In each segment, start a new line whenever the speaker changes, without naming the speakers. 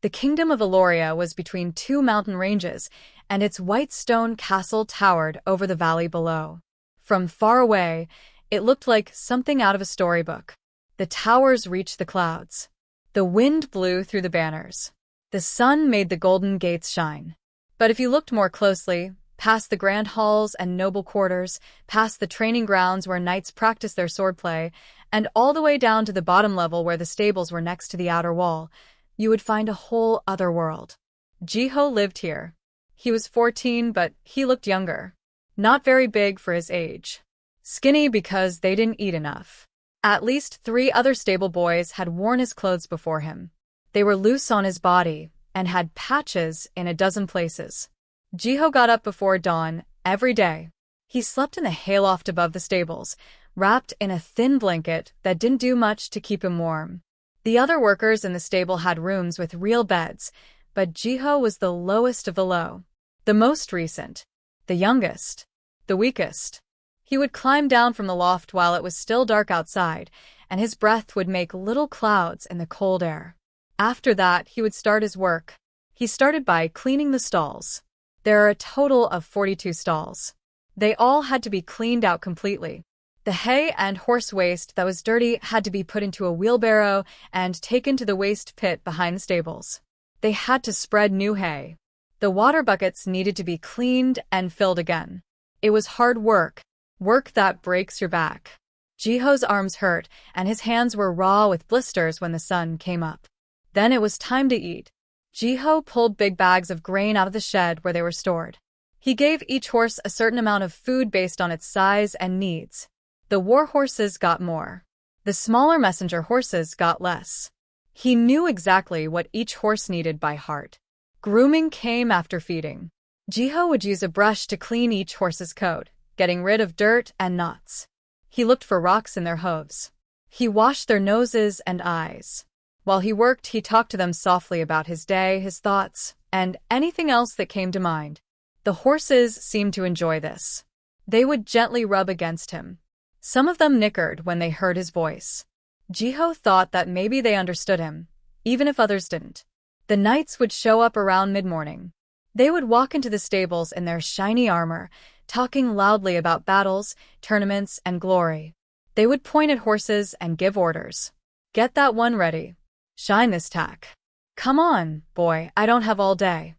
The kingdom of Eloria was between two mountain ranges, and its white stone castle towered over the valley below. From far away, it looked like something out of a storybook. The towers reached the clouds. The wind blew through the banners. The sun made the golden gates shine. But if you looked more closely, past the grand halls and noble quarters, past the training grounds where knights practiced their swordplay, and all the way down to the bottom level where the stables were next to the outer wall, you would find a whole other world. Jiho lived here. He was 14, but he looked younger. Not very big for his age. Skinny because they didn't eat enough. At least 3 other stable boys had worn his clothes before him. They were loose on his body and had patches in a dozen places. Jiho got up before dawn every day. He slept in the hayloft above the stables, wrapped in a thin blanket that didn't do much to keep him warm. The other workers in the stable had rooms with real beds, but Jiho was the lowest of the low. The most recent. The youngest. The weakest. He would climb down from the loft while it was still dark outside, and his breath would make little clouds in the cold air. After that, he would start his work. He started by cleaning the stalls. There are a total of 42 stalls. They all had to be cleaned out completely. The hay and horse waste that was dirty had to be put into a wheelbarrow and taken to the waste pit behind the stables. They had to spread new hay. The water buckets needed to be cleaned and filled again. It was hard work. Work that breaks your back. Jiho's arms hurt, and his hands were raw with blisters when the sun came up. Then it was time to eat. Jiho pulled big bags of grain out of the shed where they were stored. He gave each horse a certain amount of food based on its size and needs. The war horses got more. The smaller messenger horses got less. He knew exactly what each horse needed by heart. Grooming came after feeding. Jiho would use a brush to clean each horse's coat, getting rid of dirt and knots. He looked for rocks in their hooves. He washed their noses and eyes. While he worked, he talked to them softly about his day, his thoughts, and anything else that came to mind. The horses seemed to enjoy this. They would gently rub against him. Some of them nickered when they heard his voice. Jiho thought that maybe they understood him, even if others didn't. The knights would show up around mid-morning. They would walk into the stables in their shiny armor, talking loudly about battles, tournaments, and glory. They would point at horses and give orders. Get that one ready. Shine this tack. Come on, boy, I don't have all day.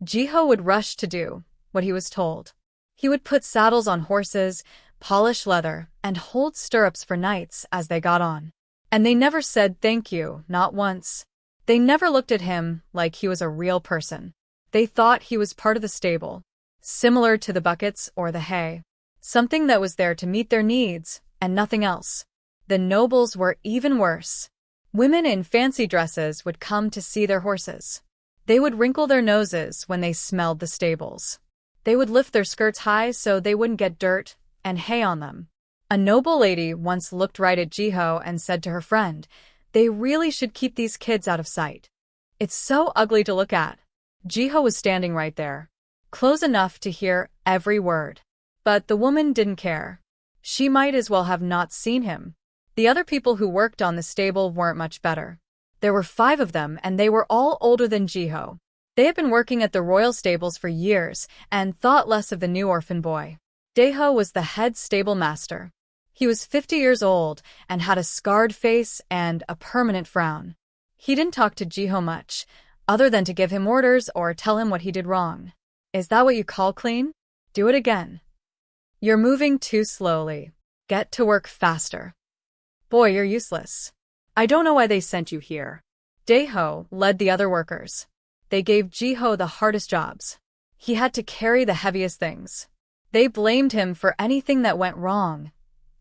Jiho would rush to do what he was told. He would put saddles on horses, polish leather, and hold stirrups for knights as they got on. And they never said thank you, not once. They never looked at him like he was a real person. They thought he was part of the stable, similar to the buckets or the hay. Something that was there to meet their needs, and nothing else. The nobles were even worse. Women in fancy dresses would come to see their horses. They would wrinkle their noses when they smelled the stables. They would lift their skirts high so they wouldn't get dirt and hay on them. A noble lady once looked right at Jiho and said to her friend, "They really should keep these kids out of sight. It's so ugly to look at." Jiho was standing right there, close enough to hear every word. But the woman didn't care. She might as well have not seen him. The other people who worked on the stable weren't much better. There were 5 of them, and they were all older than Jiho. They had been working at the royal stables for years and thought less of the new orphan boy. Daeho was the head stable master. He was 50 years old and had a scarred face and a permanent frown. He didn't talk to Jiho much, other than to give him orders or tell him what he did wrong. "Is that what you call clean? Do it again. You're moving too slowly. Get to work faster. Boy, you're useless. I don't know why they sent you here." Daeho led the other workers. They gave Jiho the hardest jobs. He had to carry the heaviest things. They blamed him for anything that went wrong,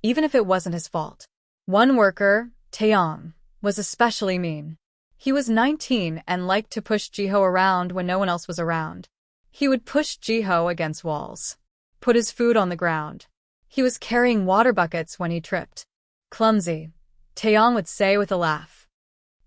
even if it wasn't his fault. One worker, Taeyong, was especially mean. He was 19 and liked to push Jiho around when no one else was around. He would push Jiho against walls, put his food on the ground. He was carrying water buckets when he tripped. "Clumsy," Taeyong would say with a laugh.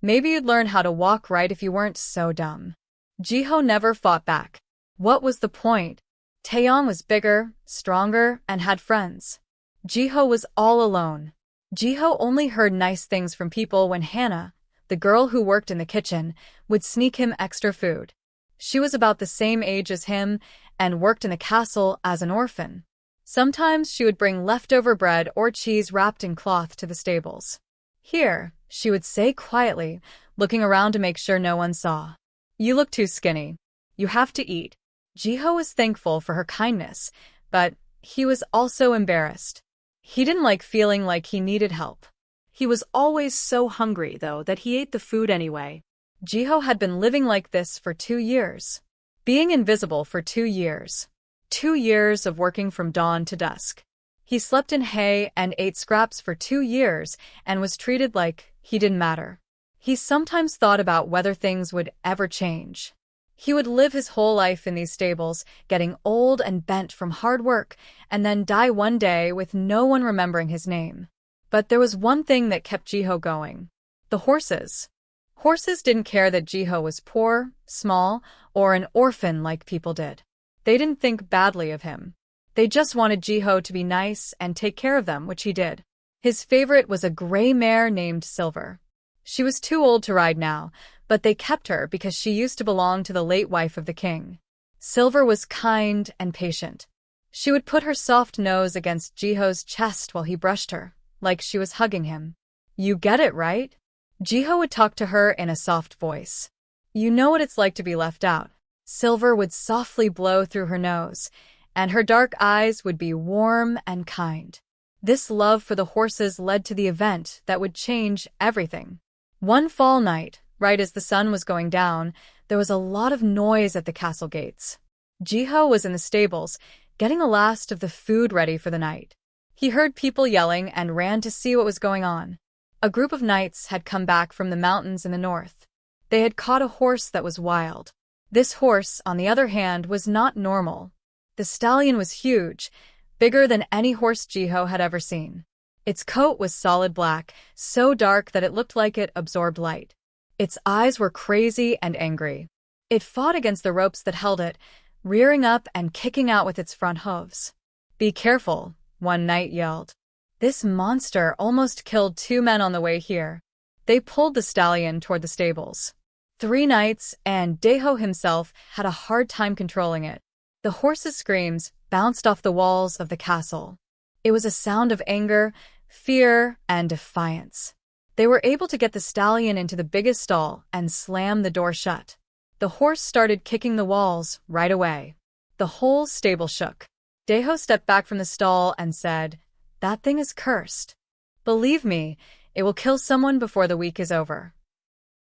"Maybe you'd learn how to walk right if you weren't so dumb." Jiho never fought back. What was the point? Taeyong was bigger, stronger, and had friends. Jiho was all alone. Jiho only heard nice things from people when Hannah, the girl who worked in the kitchen, would sneak him extra food. She was about the same age as him and worked in the castle as an orphan. Sometimes she would bring leftover bread or cheese wrapped in cloth to the stables. "Here," she would say quietly, looking around to make sure no one saw. "You look too skinny. You have to eat." Jiho was thankful for her kindness, but he was also embarrassed. He didn't like feeling like he needed help.
He was always so hungry, though, that he ate the food anyway.
Jiho had been living like this for 2 years. Being invisible for 2 years. 2 years of working from dawn to dusk. He slept in hay and ate scraps for 2 years and was treated like he didn't matter. He sometimes thought about whether things would ever change. He would live his whole life in these stables, getting old and bent from hard work, and then die one day with no one remembering his name. But there was one thing that kept Jiho going. The horses. Horses didn't care that Jiho was poor, small, or an orphan like people did. They didn't think badly of him. They just wanted Jiho to be nice and take care of them, which he did. His favorite was a gray mare named Silver. She was too old to ride now, but they kept her because she used to belong to the late wife of the king. Silver was kind and patient. She would put her soft nose against Jiho's chest while he brushed her, like she was hugging him. "You get it, right?" Jiho would talk to her in a soft voice. "You know what it's like to be left out." Silver would softly blow through her nose, and her dark eyes would be warm and kind. This love for the horses led to the event that would change everything. One fall night, right as the sun was going down, there was a lot of noise at the castle gates. Jiho was in the stables, getting the last of the food ready for the night. He heard people yelling and ran to see what was going on. A group of knights had come back from the mountains in the north. They had caught a horse that was wild. This horse, on the other hand, was not normal. The stallion was huge, bigger than any horse Jiho had ever seen. Its coat was solid black, so dark that it looked like it absorbed light. Its eyes were crazy and angry. It fought against the ropes that held it, rearing up and kicking out with its front hooves. "Be careful," one knight yelled. This monster almost killed 2 men on the way here. They pulled the stallion toward the stables. 3 knights and Deho himself had a hard time controlling it. The horse's screams bounced off the walls of the castle. It was a sound of anger, fear, and defiance. They were able to get the stallion into the biggest stall and slam the door shut. The horse started kicking the walls right away. The whole stable shook. Deho stepped back from the stall and said, "That thing is cursed. Believe me, it will kill someone before the week is over."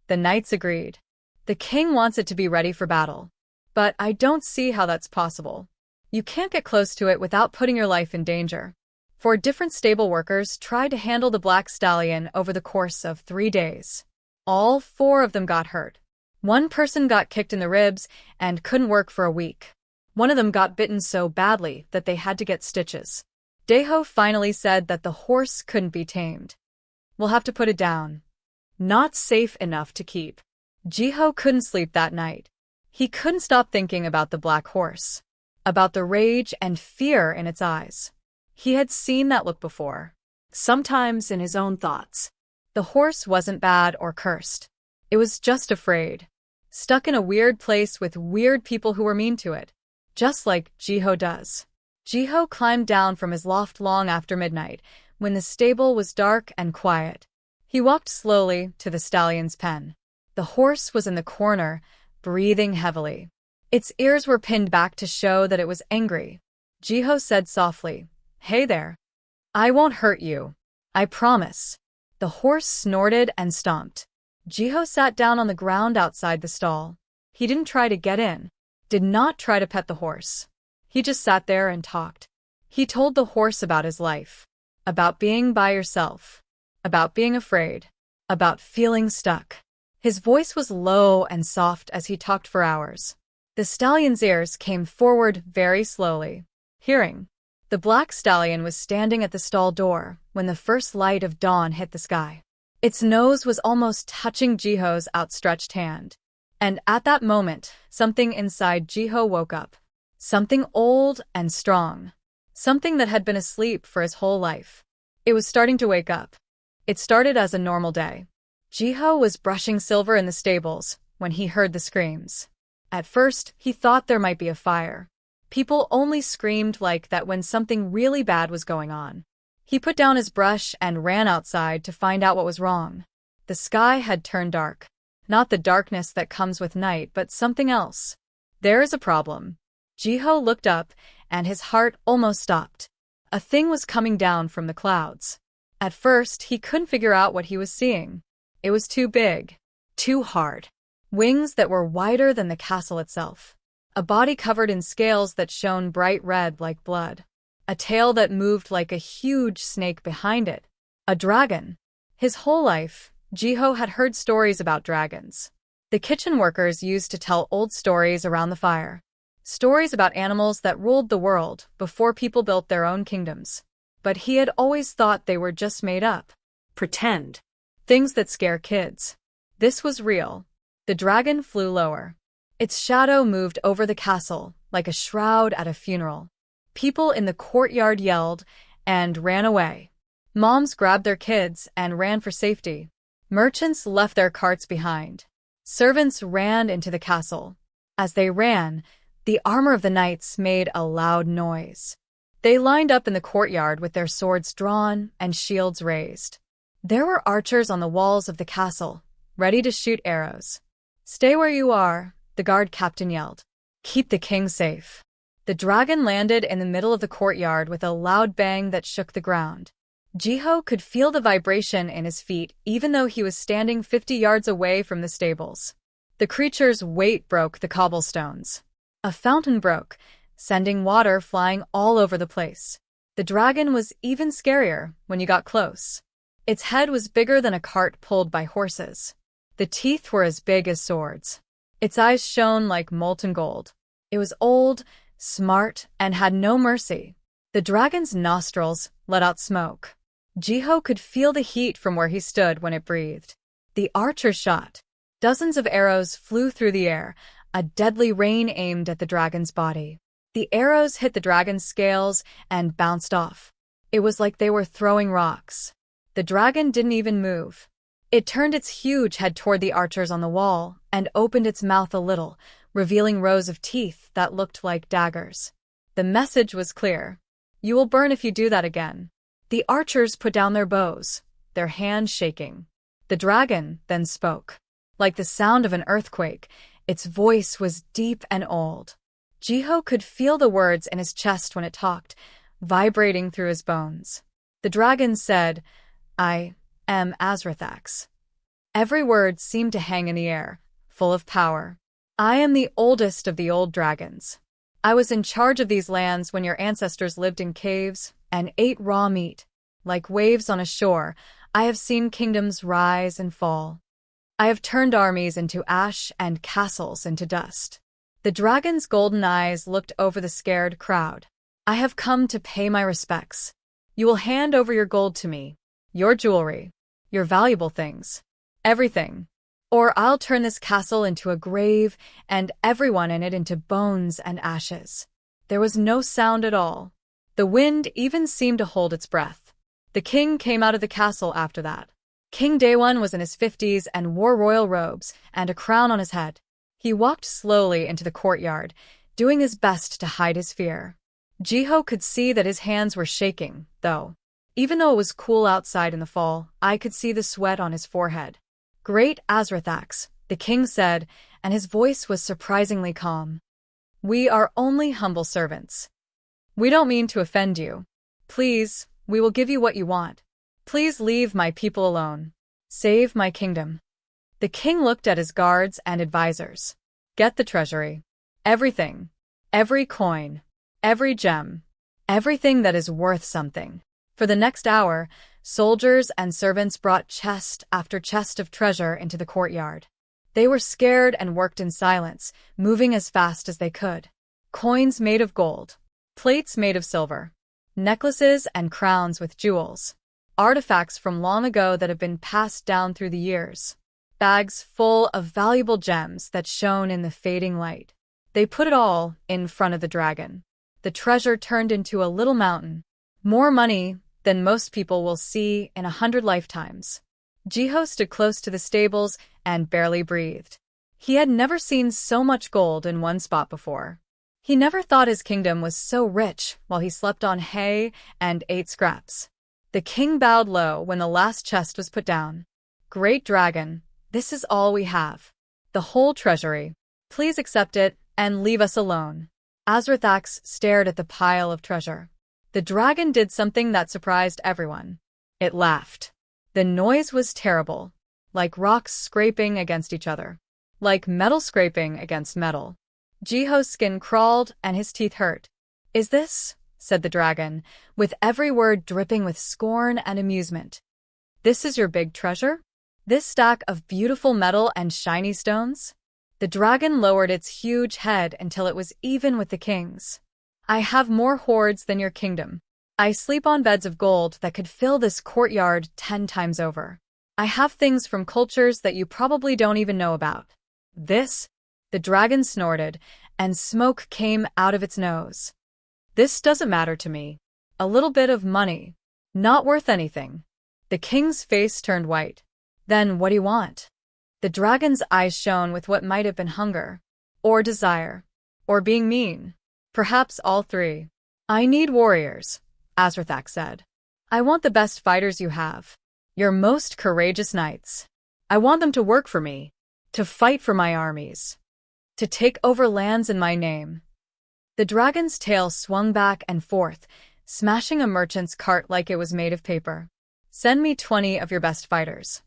The knights agreed. "The king wants it to be ready for battle. But I don't see how that's possible. You can't get close to it without putting your life in danger." 4 different stable workers tried to handle the black stallion over the course of 3 days. All 4 of them got hurt. One person got kicked in the ribs and couldn't work for a week. One of them got bitten so badly that they had to get stitches. Deho finally said that the horse couldn't be tamed. "We'll have to put it down. Not safe enough to keep." Jiho couldn't sleep that night. He couldn't stop thinking about the black horse, about the rage and fear in its eyes. He had seen that look before, sometimes in his own thoughts. The horse wasn't bad or cursed. It was just afraid, stuck in a weird place with weird people who were mean to it, just like Jiho does. Jiho climbed down from his loft long after midnight, when the stable was dark and quiet. He walked slowly to the stallion's pen. The horse was in the corner, breathing heavily. Its ears were pinned back to show that it was angry. Jiho said softly, "Hey there. I won't hurt you. I promise." The horse snorted and stomped. Jiho sat down on the ground outside the stall. He didn't try to get in, did not try to pet the horse. He just sat there and talked. He told the horse about his life, about being by yourself, about being afraid, about feeling stuck. His voice was low and soft as he talked for hours. The stallion's ears came forward very slowly, hearing. The black stallion was standing at the stall door when the first light of dawn hit the sky. Its nose was almost touching Jiho's outstretched hand. And at that moment, something inside Jiho woke up. Something old and strong. Something that had been asleep for his whole life. It was starting to wake up. It started as a normal day. Jiho was brushing Silver in the stables when he heard the screams. At first, he thought there might be a fire. People only screamed like that when something really bad was going on. He put down his brush and ran outside to find out what was wrong. The sky had turned dark. Not the darkness that comes with night, but something else. There is a problem. Jiho looked up, and his heart almost stopped. A thing was coming down from the clouds. At first, he couldn't figure out what he was seeing. It was too big, too hard. Wings that were wider than the castle itself. A body covered in scales that shone bright red like blood. A tail that moved like a huge snake behind it. A dragon. His whole life, Jiho had heard stories about dragons. The kitchen workers used to tell old stories around the fire. Stories about animals that ruled the world before people built their own kingdoms. But he had always thought they were just made up.
Pretend.
Things that scare kids. This was real. The dragon flew lower. Its shadow moved over the castle like a shroud at a funeral. People in the courtyard yelled and ran away. Moms grabbed their kids and ran for safety. Merchants left their carts behind. Servants ran into the castle. As they ran, the armor of the knights made a loud noise. They lined up in the courtyard with their swords drawn and shields raised. There were archers on the walls of the castle, ready to shoot arrows. "Stay where you are," the guard captain yelled. "Keep the king safe." The dragon landed in the middle of the courtyard with a loud bang that shook the ground. Jiho could feel the vibration in his feet even though he was standing 50 yards away from the stables. The creature's weight broke the cobblestones. A fountain broke, sending water flying all over the place. The dragon was even scarier when you got close. Its head was bigger than a cart pulled by horses. The teeth were as big as swords. Its eyes shone like molten gold. It was old, smart, and had no mercy. The dragon's nostrils let out smoke. Jiho could feel the heat from where he stood when it breathed. The archers shot. Dozens of arrows flew through the air, a deadly rain aimed at the dragon's body. The arrows hit the dragon's scales and bounced off. It was like they were throwing rocks. The dragon didn't even move. It turned its huge head toward the archers on the wall and opened its mouth a little, revealing rows of teeth that looked like daggers. The message was clear. "You will burn if you do that again." The archers put down their bows, their hands shaking. The dragon then spoke. Like the sound of an earthquake, its voice was deep and old. Jiho could feel the words in his chest when it talked, vibrating through his bones. The dragon said, "I am Azrathax." Every word seemed to hang in the air, full of power. "I am the oldest of the old dragons. I was in charge of these lands when your ancestors lived in caves and ate raw meat. Like waves on a shore, I have seen kingdoms rise and fall. I have turned armies into ash and castles into dust." The dragon's golden eyes looked over the scared crowd. "I have come to pay my respects. You will hand over your gold to me, your jewelry, your valuable things, everything. Or I'll turn this castle into a grave and everyone in it into bones and ashes." There was no sound at all. The wind even seemed to hold its breath. The king came out of the castle after that. King Daewon was in his 50s and wore royal robes and a crown on his head. He walked slowly into the courtyard, doing his best to hide his fear. Jiho could see that his hands were shaking, though. Even though it was cool outside in the fall, I could see the sweat on his forehead. "Great Azrathax," the king said, and his voice was surprisingly calm. "We are only humble servants. We don't mean to offend you. Please, we will give you what you want. Please leave my people alone. Save my kingdom." The king looked at his guards and advisors. "Get the treasury. Everything. Every coin. Every gem. Everything that is worth something." For the next hour, soldiers and servants brought chest after chest of treasure into the courtyard. They were scared and worked in silence, moving as fast as they could. Coins made of gold. Plates made of silver. Necklaces and crowns with jewels. Artifacts from long ago that have been passed down through the years. Bags full of valuable gems that shone in the fading light. They put it all in front of the dragon. The treasure turned into a little mountain. More money than most people will see in 100 lifetimes. Jiho stood close to the stables and barely breathed. He had never seen so much gold in one spot before. He never thought his kingdom was so rich while he slept on hay and ate scraps. The king bowed low when the last chest was put down. "Great dragon, this is all we have. The whole treasury. Please accept it and leave us alone." Azrathax stared at the pile of treasure. The dragon did something that surprised everyone. It laughed. The noise was terrible, like rocks scraping against each other, like metal scraping against metal. Jiho's skin crawled and his teeth hurt. "Is this?" said the dragon, with every word dripping with scorn and amusement. "This is your big treasure? This stack of beautiful metal and shiny stones?" The dragon lowered its huge head until it was even with the king's. "I have more hoards than your kingdom. I sleep on beds of gold that could fill this courtyard 10 times over. I have things from cultures that you probably don't even know about." "This?" The dragon snorted, and smoke came out of its nose. "This doesn't matter to me. A little bit of money. Not worth anything." The king's face turned white. "Then what do you want?" The dragon's eyes shone with what might have been hunger, or desire, or being mean. Perhaps all three. "I need warriors," Azrathax said. "I want the best fighters you have. Your most courageous knights. I want them to work for me, to fight for my armies, to take over lands in my name." The dragon's tail swung back and forth, smashing a merchant's cart like it was made of paper. "Send me 20 of your best fighters.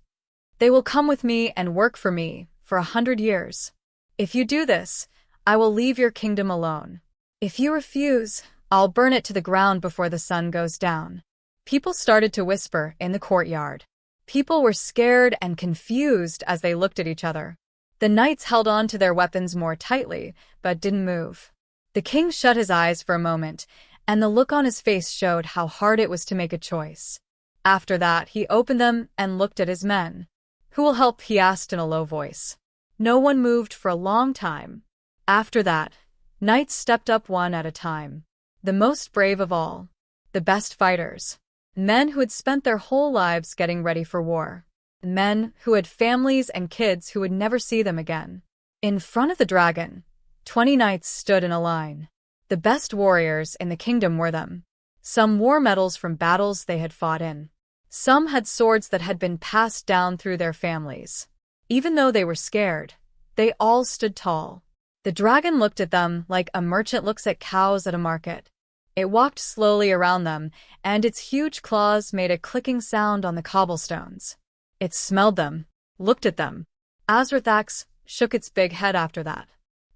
They will come with me and work for me for 100 years. If you do this, I will leave your kingdom alone. If you refuse, I'll burn it to the ground before the sun goes down." People started to whisper in the courtyard. People were scared and confused as they looked at each other. The knights held on to their weapons more tightly, but didn't move. The king shut his eyes for a moment, and the look on his face showed how hard it was to make a choice. After that, he opened them and looked at his men. "Who will help?" he asked in a low voice. No one moved for a long time. After that, knights stepped up one at a time. The most brave of all. The best fighters. Men who had spent their whole lives getting ready for war. Men who had families and kids who would never see them again. In front of the dragon, 20 knights stood in a line. The best warriors in the kingdom were them. Some wore medals from battles they had fought in. Some had swords that had been passed down through their families. Even though they were scared, they all stood tall. The dragon looked at them like a merchant looks at cows at a market. It walked slowly around them, and its huge claws made a clicking sound on the cobblestones. It smelled them, looked at them. Azrathax shook its big head after that.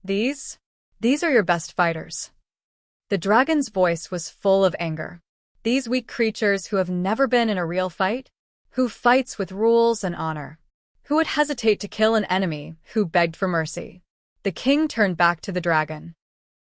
These are your best fighters." The dragon's voice was full of anger. "These weak creatures who have never been in a real fight? Who fights with rules and honor? Who would hesitate to kill an enemy who begged for mercy?" The king turned back to the dragon.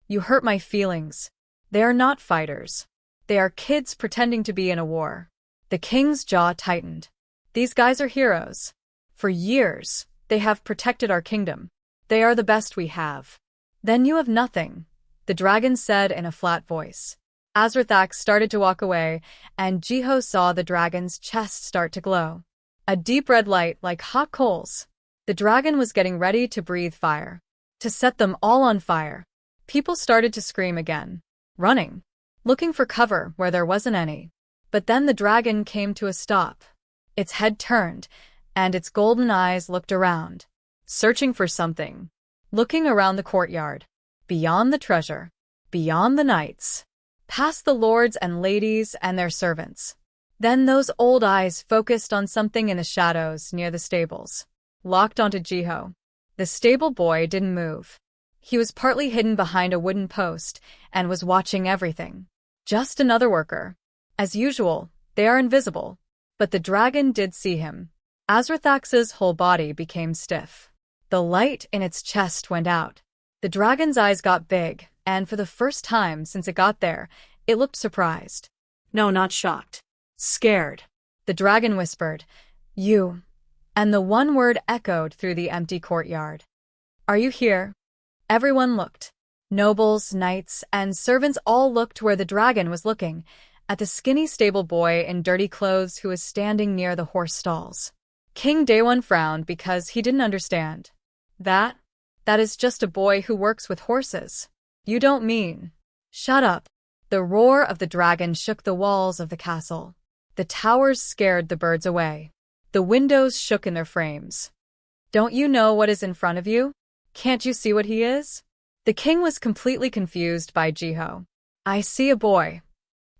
"You hurt my feelings. They are not fighters. They are kids pretending to be in a war." The king's jaw tightened. "These guys are heroes. For years, they have protected our kingdom. They are the best we have." "Then you have nothing," the dragon said in a flat voice. Azrathax started to walk away, and Jiho saw the dragon's chest start to glow. A deep red light like hot coals. The dragon was getting ready to breathe fire. To set them all on fire. People started to scream again. Running. Looking for cover where there wasn't any. But then the dragon came to a stop. Its head turned, and its golden eyes looked around. Searching for something. Looking around the courtyard. Beyond the treasure. Beyond the knights. Past the lords and ladies and their servants. Then those old eyes focused on something in the shadows near the stables. Locked onto Jiho. The stable boy didn't move. He was partly hidden behind a wooden post and was watching everything. Just another worker. As usual, they are invisible. But the dragon did see him. Azrathax's whole body became stiff. The light in its chest went out. The dragon's eyes got big, and for the first time since it got there, it looked surprised.
No, not shocked.
Scared. The dragon whispered, "You." And the one word echoed through the empty courtyard. "Are you here?" Everyone looked. Nobles, knights, and servants all looked where the dragon was looking, at the skinny stable boy in dirty clothes who was standing near the horse stalls. King Daewon frowned because he didn't understand. That? That is just a boy who works with horses. You don't mean. Shut up. The roar of the dragon shook the walls of the castle. The towers scared the birds away. The windows shook in their frames. Don't you know what is in front of you? Can't you see what he is? The king was completely confused by Jiho. I see a boy.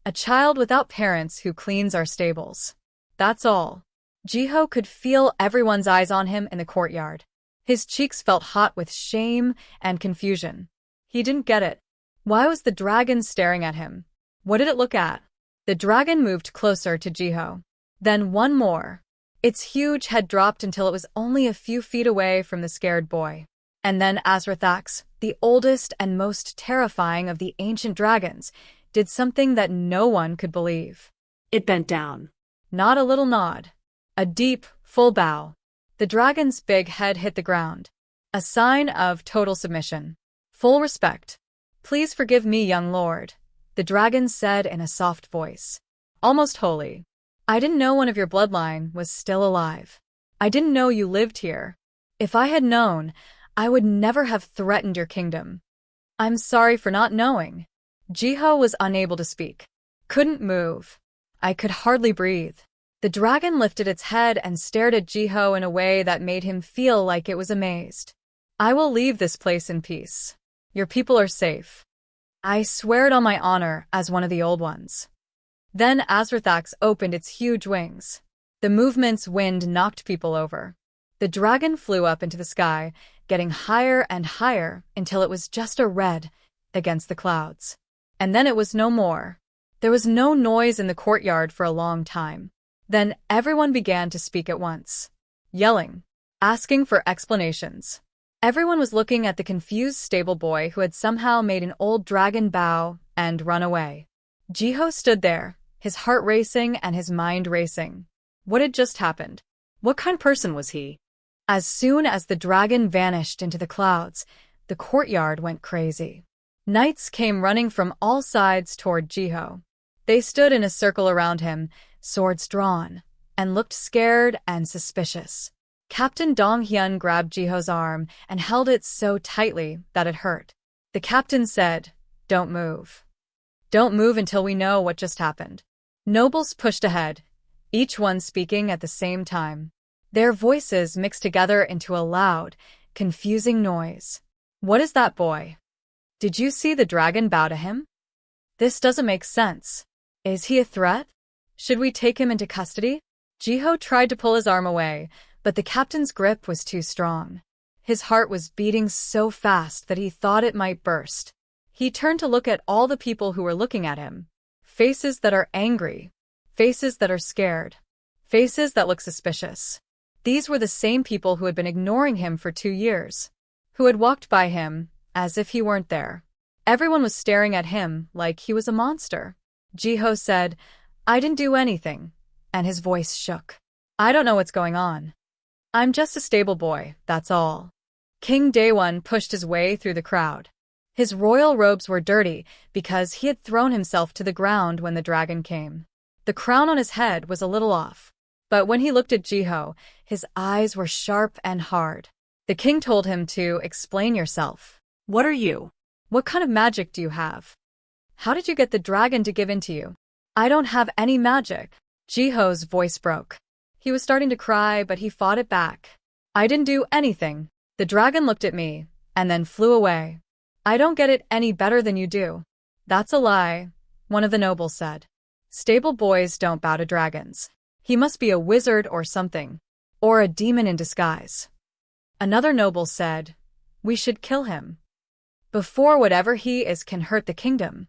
A child without parents who cleans our stables. That's all. Jiho could feel everyone's eyes on him in the courtyard. His cheeks felt hot with shame and confusion. He didn't get it. Why was the dragon staring at him? What did it look at? The dragon moved closer to Jiho. Then one more. Its huge head dropped until it was only a few feet away from the scared boy. And then Azrathax, the oldest and most terrifying of the ancient dragons, did something that no one could believe.
It bent down.
Not a little nod. A deep, full bow. The dragon's big head hit the ground. A sign of total submission. Full respect. Please forgive me, young lord, the dragon said in a soft voice. Almost holy. I didn't know one of your bloodline was still alive. I didn't know you lived here. If I had known, I would never have threatened your kingdom. I'm sorry for not knowing. Jiho was unable to speak. Couldn't move. I could hardly breathe. The dragon lifted its head and stared at Jiho in a way that made him feel like it was amazed. I will leave this place in peace. Your people are safe. I swear it on my honor as one of the old ones. Then Azrathax opened its huge wings. The movement's wind knocked people over. The dragon flew up into the sky, getting higher and higher until it was just a red against the clouds. And then it was no more. There was no noise in the courtyard for a long time. Then everyone began to speak at once, yelling, asking for explanations. Everyone was looking at the confused stable boy who had somehow made an old dragon bow and run away. Jiho stood there, his heart racing and his mind racing. What had just happened?
What kind of person was he?
As soon as the dragon vanished into the clouds, the courtyard went crazy. Knights came running from all sides toward Jiho. They stood in a circle around him, swords drawn, and looked scared and suspicious. Captain Donghyun grabbed Jiho's arm and held it so tightly that it hurt. The captain said, "Don't move. Don't move until we know what just happened." Nobles pushed ahead, each one speaking at the same time. Their voices mixed together into a loud, confusing noise. What is that, boy? Did you see the dragon bow to him? This doesn't make sense. Is he a threat? Should we take him into custody? Jiho tried to pull his arm away, but the captain's grip was too strong. His heart was beating so fast that he thought it might burst. He turned to look at all the people who were looking at him. Faces that are angry. Faces that are scared. Faces that look suspicious. These were the same people who had been ignoring him for 2 years. Who had walked by him as if he weren't there. Everyone was staring at him like he was a monster. Jiho said, "I didn't do anything," and his voice shook. "I don't know what's going on. I'm just a stable boy, that's all." King Daewon pushed his way through the crowd. His royal robes were dirty because he had thrown himself to the ground when the dragon came. The crown on his head was a little off. But when he looked at Jiho, his eyes were sharp and hard. The king told him to explain yourself.
What are you?
What kind of magic do you have? How did you get the dragon to give in to you? I don't have any magic. Jiho's voice broke. He was starting to cry, but he fought it back. I didn't do anything. The dragon looked at me, and then flew away. I don't get it any better than you do. That's a lie, one of the nobles said. Stable boys don't bow to dragons. He must be a wizard or something, or a demon in disguise. Another noble said, we should kill him. Before whatever he is can hurt the kingdom.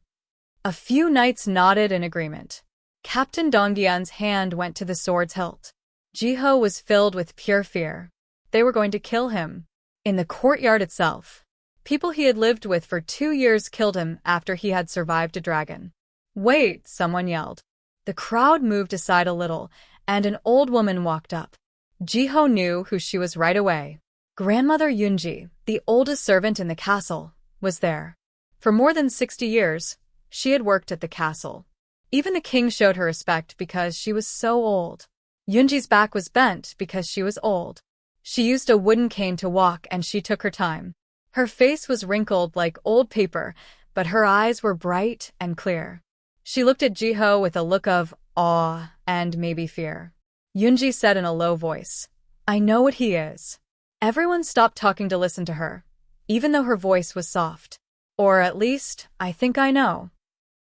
A few knights nodded in agreement. Captain Donghyun's hand went to the sword's hilt. Jiho was filled with pure fear. They were going to kill him. In the courtyard itself. People he had lived with for 2 years killed him after he had survived a dragon. Wait, someone yelled. The crowd moved aside a little, and an old woman walked up. Jiho knew who she was right away. Grandmother Yunji, the oldest servant in the castle, was there. For more than 60 years, she had worked at the castle. Even the king showed her respect because she was so old. Yunji's back was bent because she was old. She used a wooden cane to walk and she took her time. Her face was wrinkled like old paper, but her eyes were bright and clear. She looked at Jiho with a look of awe and maybe fear. Yunji said in a low voice, "I know what he is." Everyone stopped talking to listen to her, even though her voice was soft. Or at least, I think I know.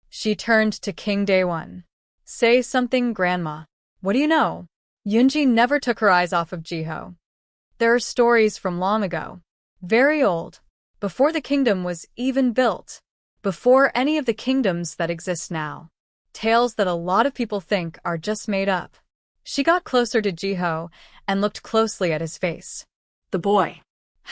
She turned to King Daewon. "Say something, Grandma. What do you know?" Yunji never took her eyes off of Jiho. "There are stories from long ago. Very old. Before the kingdom was even built. Before any of the kingdoms that exist now. Tales that a lot of people think are just made up." She got closer to Jiho and looked closely at his face.
The boy.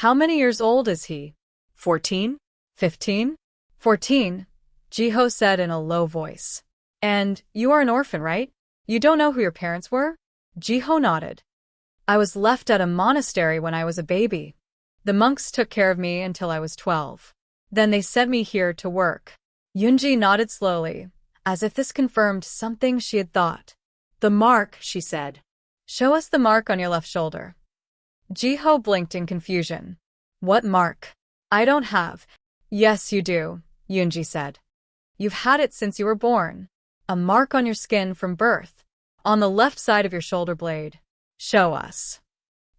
"How many years old is he?"
14?
15? 14, Jiho said in a low voice. "And you are an orphan, right? You don't know who your parents were?" Jiho nodded. "I was left at a monastery when I was a baby. The monks took care of me until I was 12. Then they sent me here to work." Yunji nodded slowly, as if this confirmed something she had thought.
The mark, she said.
"Show us the mark on your left shoulder." Jiho blinked in confusion. "What mark? I don't have." "Yes, you do," Yunji said. "You've had it since you were born. A mark on your skin from birth. On the left side of your shoulder blade. Show us."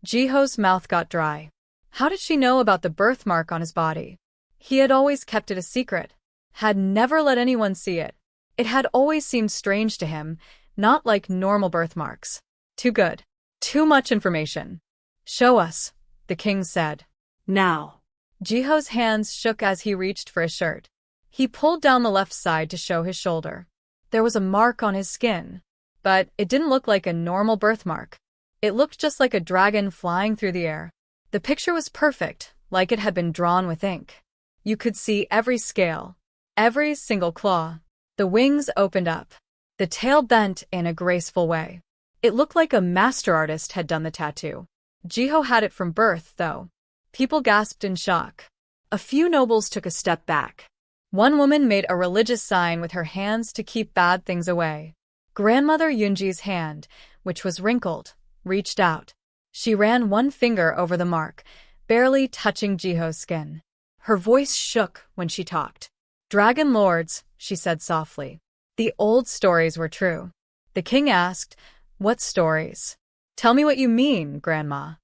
Jiho's mouth got dry. How did she know about the birthmark on his body? He had always kept it a secret, had never let anyone see it. It had always seemed strange to him, not like normal birthmarks. Too good. Too much information. "Show us," the king said.
"Now."
Jiho's hands shook as he reached for his shirt. He pulled down the left side to show his shoulder. There was a mark on his skin, but it didn't look like a normal birthmark. It looked just like a dragon flying through the air. The picture was perfect, like it had been drawn with ink. You could see every scale, every single claw. The wings opened up. The tail bent in a graceful way. It looked like a master artist had done the tattoo. Jiho had it from birth, though. People gasped in shock. A few nobles took a step back. One woman made a religious sign with her hands to keep bad things away. Grandmother Yunji's hand, which was wrinkled, reached out. She ran one finger over the mark, barely touching Jiho's skin. Her voice shook when she talked. "Dragon lords," she said softly. "The old stories were true." The king asked, "What stories?" "Tell me what you mean, Grandma."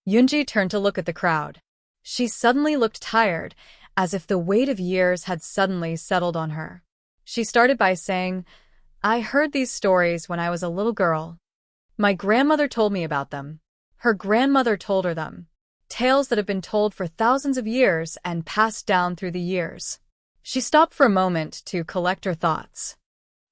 Yunji turned to look at the crowd. She suddenly looked tired, as if the weight of years had suddenly settled on her. She started by saying, "I heard these stories when I was a little girl. My grandmother told me about them. Her grandmother told her them. Tales that have been told for thousands of years and passed down through the years." She stopped for a moment to collect her thoughts.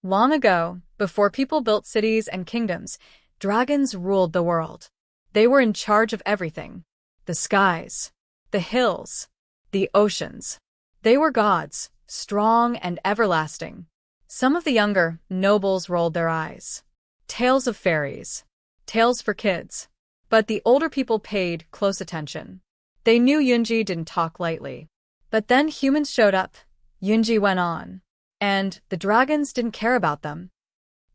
Long ago, before people built cities and kingdoms, dragons ruled the world. They were in charge of everything. The skies, the hills, the oceans. They were gods, strong and everlasting. Some of the younger nobles rolled their eyes. Tales of fairies. Tales for kids. But the older people paid close attention. They knew Yunji didn't talk lightly. But then humans showed up, Yunji went on. And the dragons didn't care about them.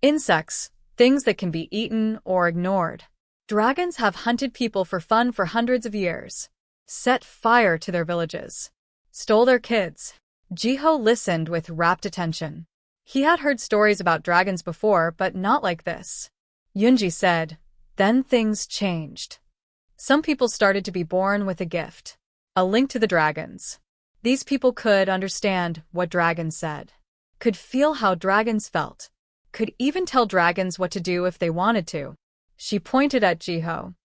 Insects, things that can be eaten or ignored. Dragons have hunted people for fun for hundreds of years. Set fire to their villages. Stole their kids. Jiho listened with rapt attention. He had heard stories about dragons before, but not like this. Yunji said, "Then things changed. Some people started to be born with a gift. A link to the dragons. These people could understand what dragons said. Could feel how dragons felt. Could even tell dragons what to do if they wanted to." She pointed at Jiho.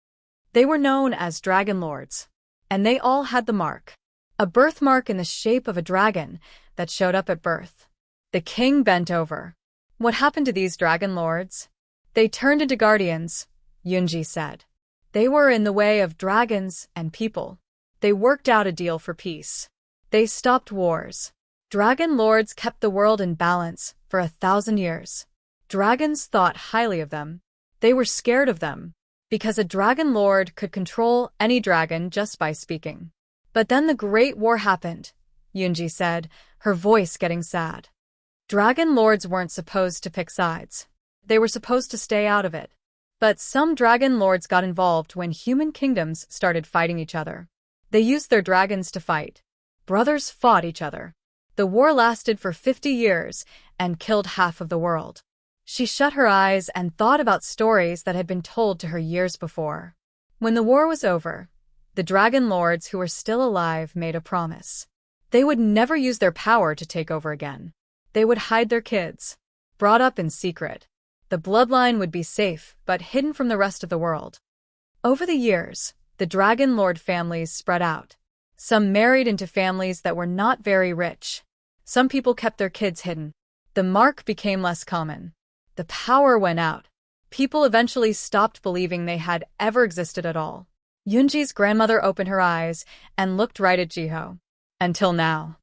They were known as dragon lords. And they all had the mark. A birthmark in the shape of a dragon that showed up at birth. The king bent over. "What happened to these dragon lords?" "They turned into guardians," Yunji said. "They were in the way of dragons and people. They worked out a deal for peace. They stopped wars. Dragon lords kept the world in balance for 1,000 years. Dragons thought highly of them. They were scared of them, because a dragon lord could control any dragon just by speaking. But then the Great War happened," Yunji said, her voice getting sad. "Dragon lords weren't supposed to pick sides. They were supposed to stay out of it. But some dragon lords got involved when human kingdoms started fighting each other. They used their dragons to fight. Brothers fought each other. The war lasted for 50 years and killed half of the world. She shut her eyes and thought about stories that had been told to her years before. When the war was over, the dragon lords who were still alive made a promise. They would never use their power to take over again. They would hide their kids, brought up in secret. The bloodline would be safe, but hidden from the rest of the world. Over the years, the dragon lord families spread out. Some married into families that were not very rich. Some people kept their kids hidden. The mark became less common. The power went out. People eventually stopped believing they had ever existed at all. Yunji's grandmother opened her eyes and looked right at Jiho. Until now.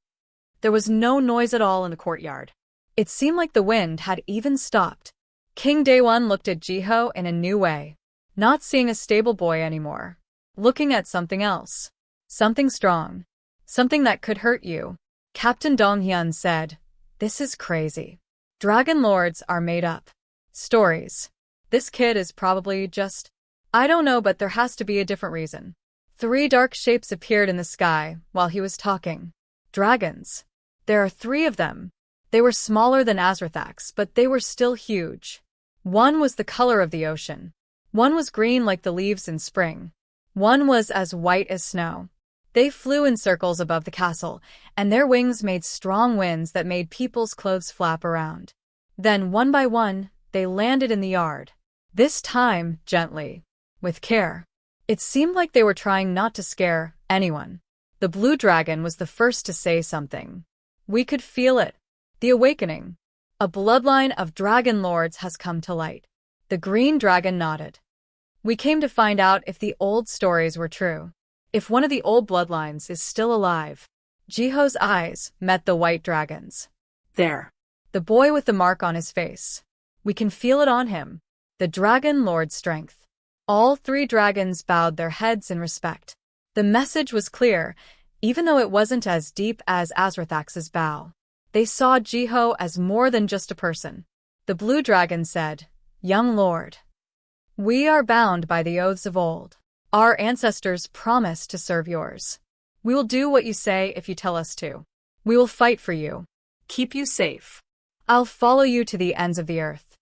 There was no noise at all in the courtyard. It seemed like the wind had even stopped. King Daewon looked at Jiho in a new way. Not seeing a stable boy anymore. Looking at something else. Something strong. Something that could hurt you. Captain Donghyun said, "This is crazy. Dragon lords are made up. Stories. This kid is probably just... I don't know, but there has to be a different reason." 3 dark shapes appeared in the sky while he was talking. Dragons. There are 3 of them. They were smaller than Azrathax, but they were still huge. One was the color of the ocean. One was green like the leaves in spring. One was as white as snow. They flew in circles above the castle, and their wings made strong winds that made people's clothes flap around. Then, one by one, they landed in the yard. This time, gently. With care. It seemed like they were trying not to scare anyone. The blue dragon was the first to say something. We could feel it. The awakening. A bloodline of dragon lords has come to light. The green dragon nodded. We came to find out if the old stories were true. If one of the old bloodlines is still alive. Jiho's eyes met the white dragon's. There. The boy with the mark on his face. We can feel it on him. The dragon lord's strength. All 3 dragons bowed their heads in respect. The message was clear, even though it wasn't as deep as Azrathax's bow. They saw Jiho as more than just a person. The blue dragon said, "Young lord. We are bound by the oaths of old. Our ancestors promised to serve yours. We will do what you say if you tell us to. We will fight for you. Keep you safe. I'll follow you to the ends of the earth."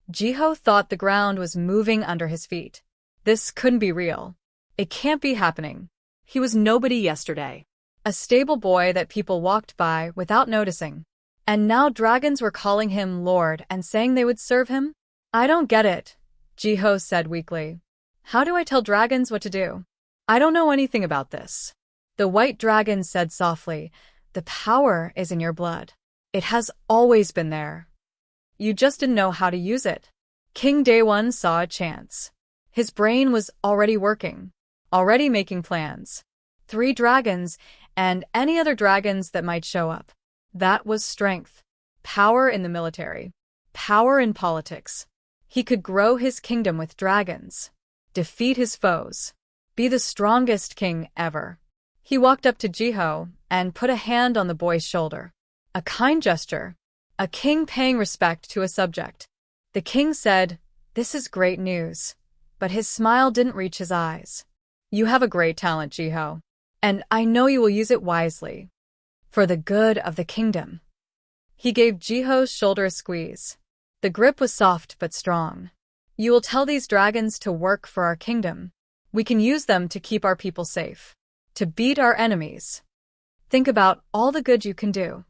Jiho thought the ground was moving under his feet. This couldn't be real. It can't be happening. He was nobody yesterday. A stable boy that people walked by without noticing. And now dragons were calling him Lord and saying they would serve him? I don't get it, Jiho said weakly. How do I tell dragons what to do? I don't know anything about this. The white dragon said softly, the power is in your blood. It has always been there. You just didn't know how to use it. King Daewon saw a chance. His brain was already working, already making plans. 3 dragons, and any other dragons that might show up. That was strength. Power in the military. Power in politics. He could grow his kingdom with dragons. Defeat his foes. Be the strongest king ever. He walked up to Jiho and put a hand on the boy's shoulder. A kind gesture. A king paying respect to a subject. The king said, "This is great news." But his smile didn't reach his eyes. "You have a great talent, Jiho. And I know you will use it wisely. For the good of the kingdom." He gave Jiho's shoulder a squeeze. The grip was soft but strong. "You will tell these dragons to work for our kingdom. We can use them to keep our people safe. To beat our enemies. Think about all the good you can do."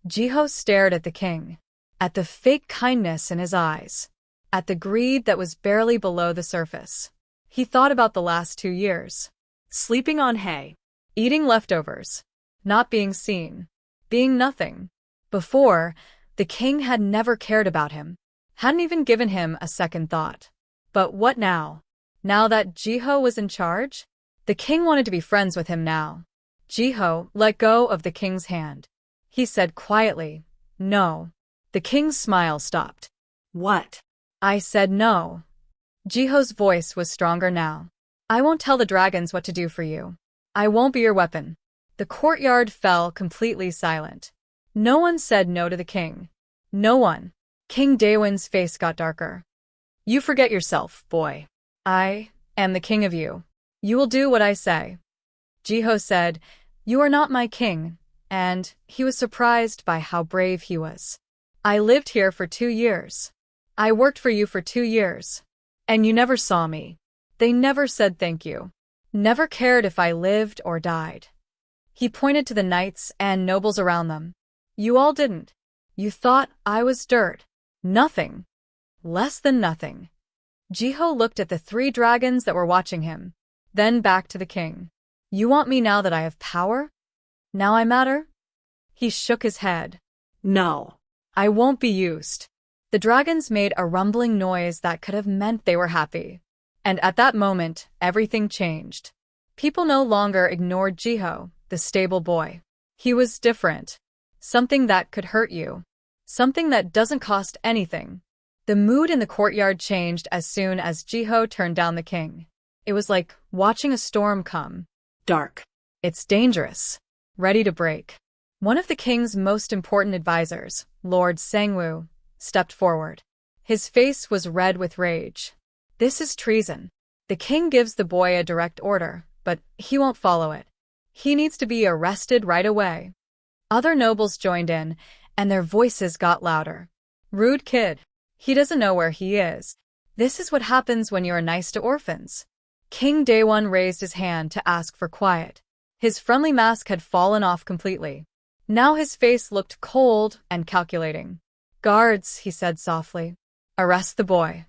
Jiho stared at the king. At the fake kindness in his eyes. At the greed that was barely below the surface. He thought about the last 2 years. Sleeping on hay. Eating leftovers. Not being seen. Being nothing. Before, the king had never cared about him. Hadn't even given him a second thought. But what now? Now that Jiho was in charge? The king wanted to be friends with him now. Jiho let go of the king's hand. He said quietly, "No." The king's smile stopped. "What?" "I said no." Jiho's voice was stronger now. "I won't tell the dragons what to do for you. I won't be your weapon." The courtyard fell completely silent. No one said no to the king. No one. King Daewon's face got darker. You forget yourself, boy. I am the king of you. You will do what I say. Jiho said, You are not my king, and he was surprised by how brave he was. I lived here for 2 years. I worked for you for 2 years. And you never saw me. They never said thank you. Never cared if I lived or died. He pointed to the knights and nobles around them. You all didn't. You thought I was dirt. Nothing. Less than nothing. Jiho looked at the 3 dragons that were watching him, then back to the king. You want me now that I have power? Now I matter? He shook his head.
No.
I won't be used. The dragons made a rumbling noise that could have meant they were happy. And at that moment, everything changed. People no longer ignored Jiho, the stable boy. He was different. Something that could hurt you. Something that doesn't cost anything. The mood in the courtyard changed as soon as Jiho turned down the king. It was like watching a storm come.
Dark.
It's dangerous. Ready to break. One of the king's most important advisors, Lord Sangwoo, stepped forward. His face was red with rage. This is treason. The king gives the boy a direct order, but he won't follow it. He needs to be arrested right away. Other nobles joined in, and their voices got louder. Rude kid. He doesn't know where he is. This is what happens when you're nice to orphans. King Daewon raised his hand to ask for quiet. His friendly mask had fallen off completely. Now his face looked cold and calculating. Guards, he said softly. Arrest the boy.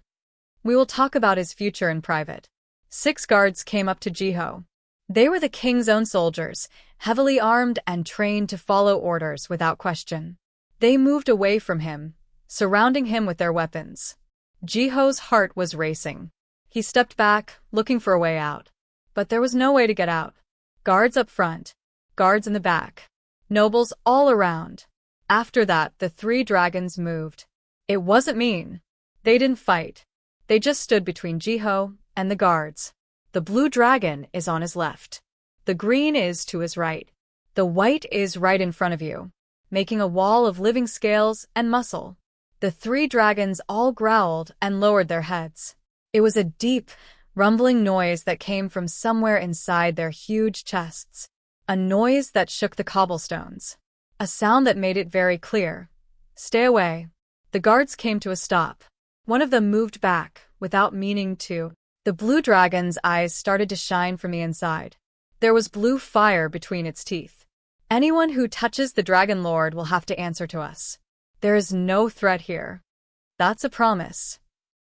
We will talk about his future in private. 6 guards came up to Jiho. They were the king's own soldiers, heavily armed and trained to follow orders without question. They moved away from him, surrounding him with their weapons. Jiho's heart was racing. He stepped back, looking for a way out. But there was no way to get out. Guards up front, guards in the back, nobles all around. After that, the 3 dragons moved. It wasn't mean. They didn't fight. They just stood between Jiho and the guards. The blue dragon is on his left. The green is to his right. The white is right in front of you, making a wall of living scales and muscle. The 3 dragons all growled and lowered their heads. It was a deep, rumbling noise that came from somewhere inside their huge chests. A noise that shook the cobblestones. A sound that made it very clear. Stay away. The guards came to a stop. One of them moved back, without meaning to. The blue dragon's eyes started to shine from the inside. There was blue fire between its teeth. Anyone who touches the Dragon Lord will have to answer to us. There is no threat here. That's a promise.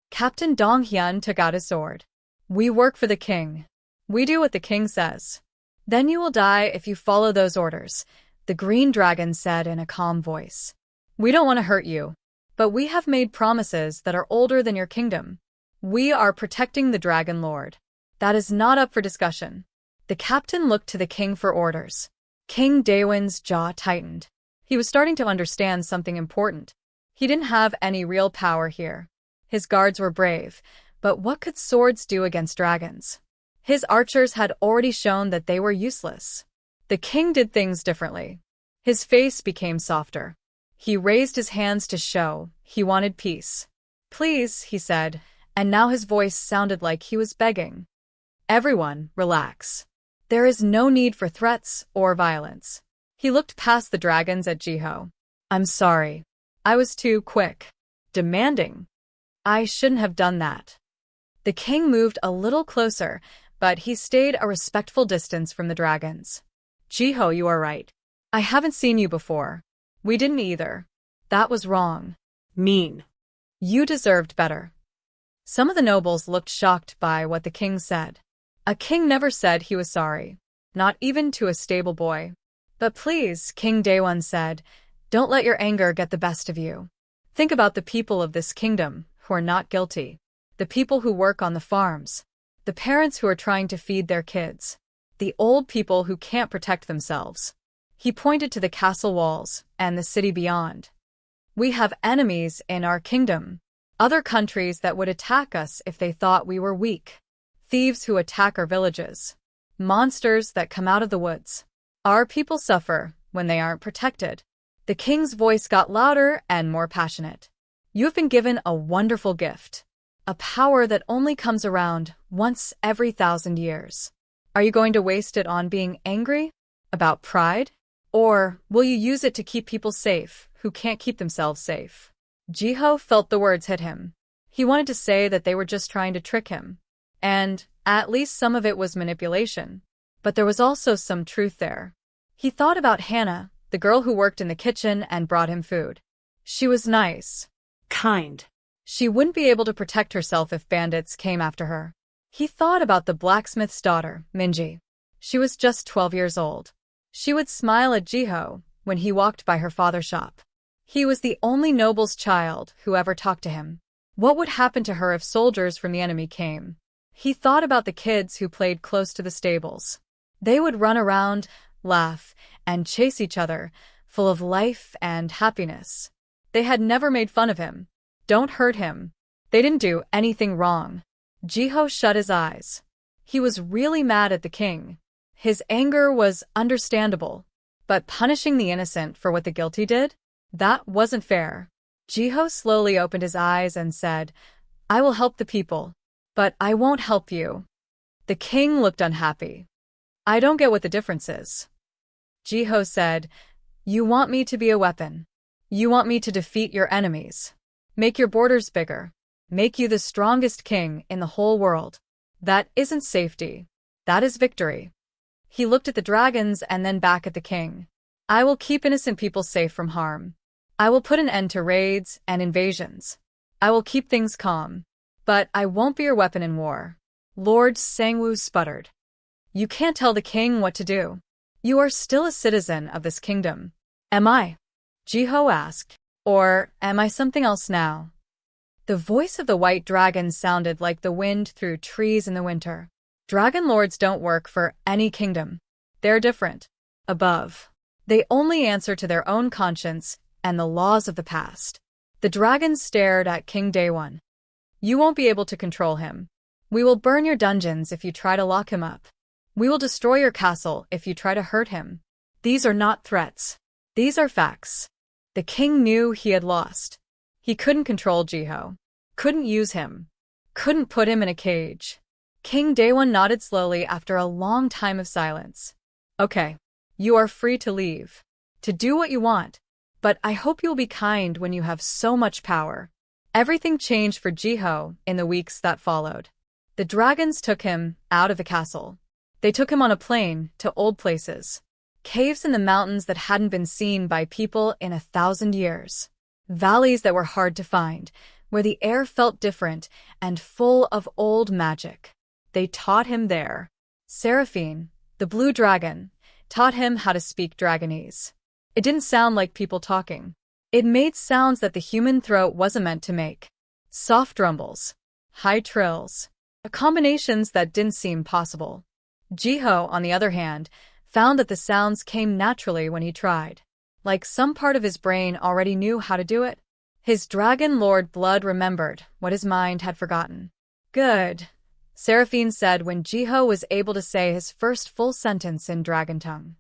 Captain Dong Hyun took out his sword. We work for the king. We do what the king says. Then you will die if you follow those orders, the green dragon said in a calm voice. We don't want to hurt you, but we have made promises that are older than your kingdom. We are protecting the Dragon Lord. That is not up for discussion. The captain looked to the king for orders. King Daewon's jaw tightened. He was starting to understand something important. He didn't have any real power here. His guards were brave, but what could swords do against dragons? His archers had already shown that they were useless. The king did things differently. His face became softer. He raised his hands to show he wanted peace. Please, he said, and now his voice sounded like he was begging. Everyone, relax. There is no need for threats or violence. He looked past the dragons at Jiho. I'm sorry. I was too quick. Demanding. I shouldn't have done that. The king moved a little closer, but he stayed a respectful distance from the dragons. Jiho, you are right. I haven't seen you before. We didn't either. That was wrong.
Mean.
You deserved better. Some of the nobles looked shocked by what the king said. A king never said he was sorry, not even to a stable boy. But please, King Daewon said, don't let your anger get the best of you. Think about the people of this kingdom who are not guilty, the people who work on the farms, the parents who are trying to feed their kids, the old people who can't protect themselves. He pointed to the castle walls and the city beyond. We have enemies in our kingdom, other countries that would attack us if they thought we were weak, thieves who attack our villages, monsters that come out of the woods. Our people suffer when they aren't protected. The king's voice got louder and more passionate. You have been given a wonderful gift. A power that only comes around once every 1,000 years. Are you going to waste it on being angry? About pride? Or will you use it to keep people safe who can't keep themselves safe? Jiho felt the words hit him. He wanted to say that they were just trying to trick him. And at least some of it was manipulation. But there was also some truth there. He thought about Hannah, the girl who worked in the kitchen and brought him food. She was nice.
Kind.
She wouldn't be able to protect herself if bandits came after her. He thought about the blacksmith's daughter, Minji. She was just 12 years old. She would smile at Jiho when he walked by her father's shop. He was the only noble's child who ever talked to him. What would happen to her if soldiers from the enemy came? He thought about the kids who played close to the stables. They would run around, laugh, and chase each other, full of life and happiness. They had never made fun of him. Don't hurt him. They didn't do anything wrong. Jiho shut his eyes. He was really mad at the king. His anger was understandable, but punishing the innocent for what the guilty did? That wasn't fair. Jiho slowly opened his eyes and said, "I will help the people, but I won't help you." The king looked unhappy. "I don't get what the difference is." Jiho said, "You want me to be a weapon. You want me to defeat your enemies. Make your borders bigger. Make you the strongest king in the whole world. That isn't safety. That is victory." He looked at the dragons and then back at the king. "I will keep innocent people safe from harm. I will put an end to raids and invasions. I will keep things calm. But I won't be your weapon in war." Lord Sangwoo sputtered. "You can't tell the king what to do. You are still a citizen of this kingdom." "Am I?" Jiho asked. "Or am I something else now?" The voice of the white dragon sounded like the wind through trees in the winter. Dragon lords don't work for any kingdom. They're different. Above. They only answer to their own conscience and the laws of the past. The dragon stared at King Daewon. "You won't be able to control him. We will burn your dungeons if you try to lock him up. We will destroy your castle if you try to hurt him. These are not threats. These are facts." The king knew he had lost. He couldn't control Jiho. Couldn't use him. Couldn't put him in a cage. King Daewon nodded slowly after a long time of silence. "Okay. You are free to leave. To do what you want. But I hope you'll be kind when you have so much power." Everything changed for Jiho in the weeks that followed. The dragons took him out of the castle. They took him on a plane to old places. Caves in the mountains that hadn't been seen by people in 1,000 years. Valleys that were hard to find, where the air felt different and full of old magic. They taught him there. Seraphine, the blue dragon, taught him how to speak Dragonese. It didn't sound like people talking. It made sounds that the human throat wasn't meant to make. Soft rumbles. High trills. Combinations that didn't seem possible. Jiho, on the other hand, found that the sounds came naturally when he tried. Like some part of his brain already knew how to do it. His dragon lord blood remembered what his mind had forgotten. "Good," Seraphine said when Jiho was able to say his first full sentence in dragon tongue.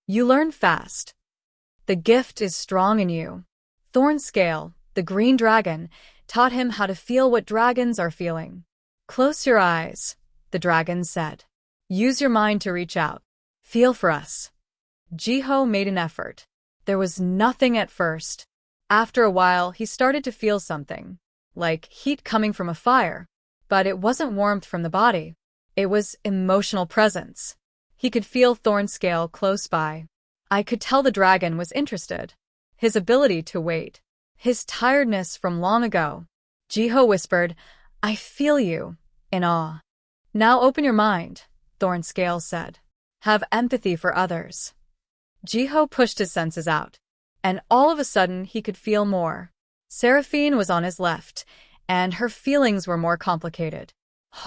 "You learn fast. The gift is strong in you." Thornscale, the green dragon, taught him how to feel what dragons are feeling. "Close your eyes," the dragon said. "Use your mind to reach out. Feel for us." Jiho made an effort. There was nothing at first. After a while, he started to feel something, like heat coming from a fire. But it wasn't warmth from the body. It was emotional presence. He could feel Thornscale close by. I could tell the dragon was interested. His ability to wait. His tiredness from long ago. Jiho whispered, "I feel you," in awe. "Now open your mind," Thornscale said. "Have empathy for others." Jiho pushed his senses out, and all of a sudden he could feel more. Seraphine was on his left, and her feelings were more complicated.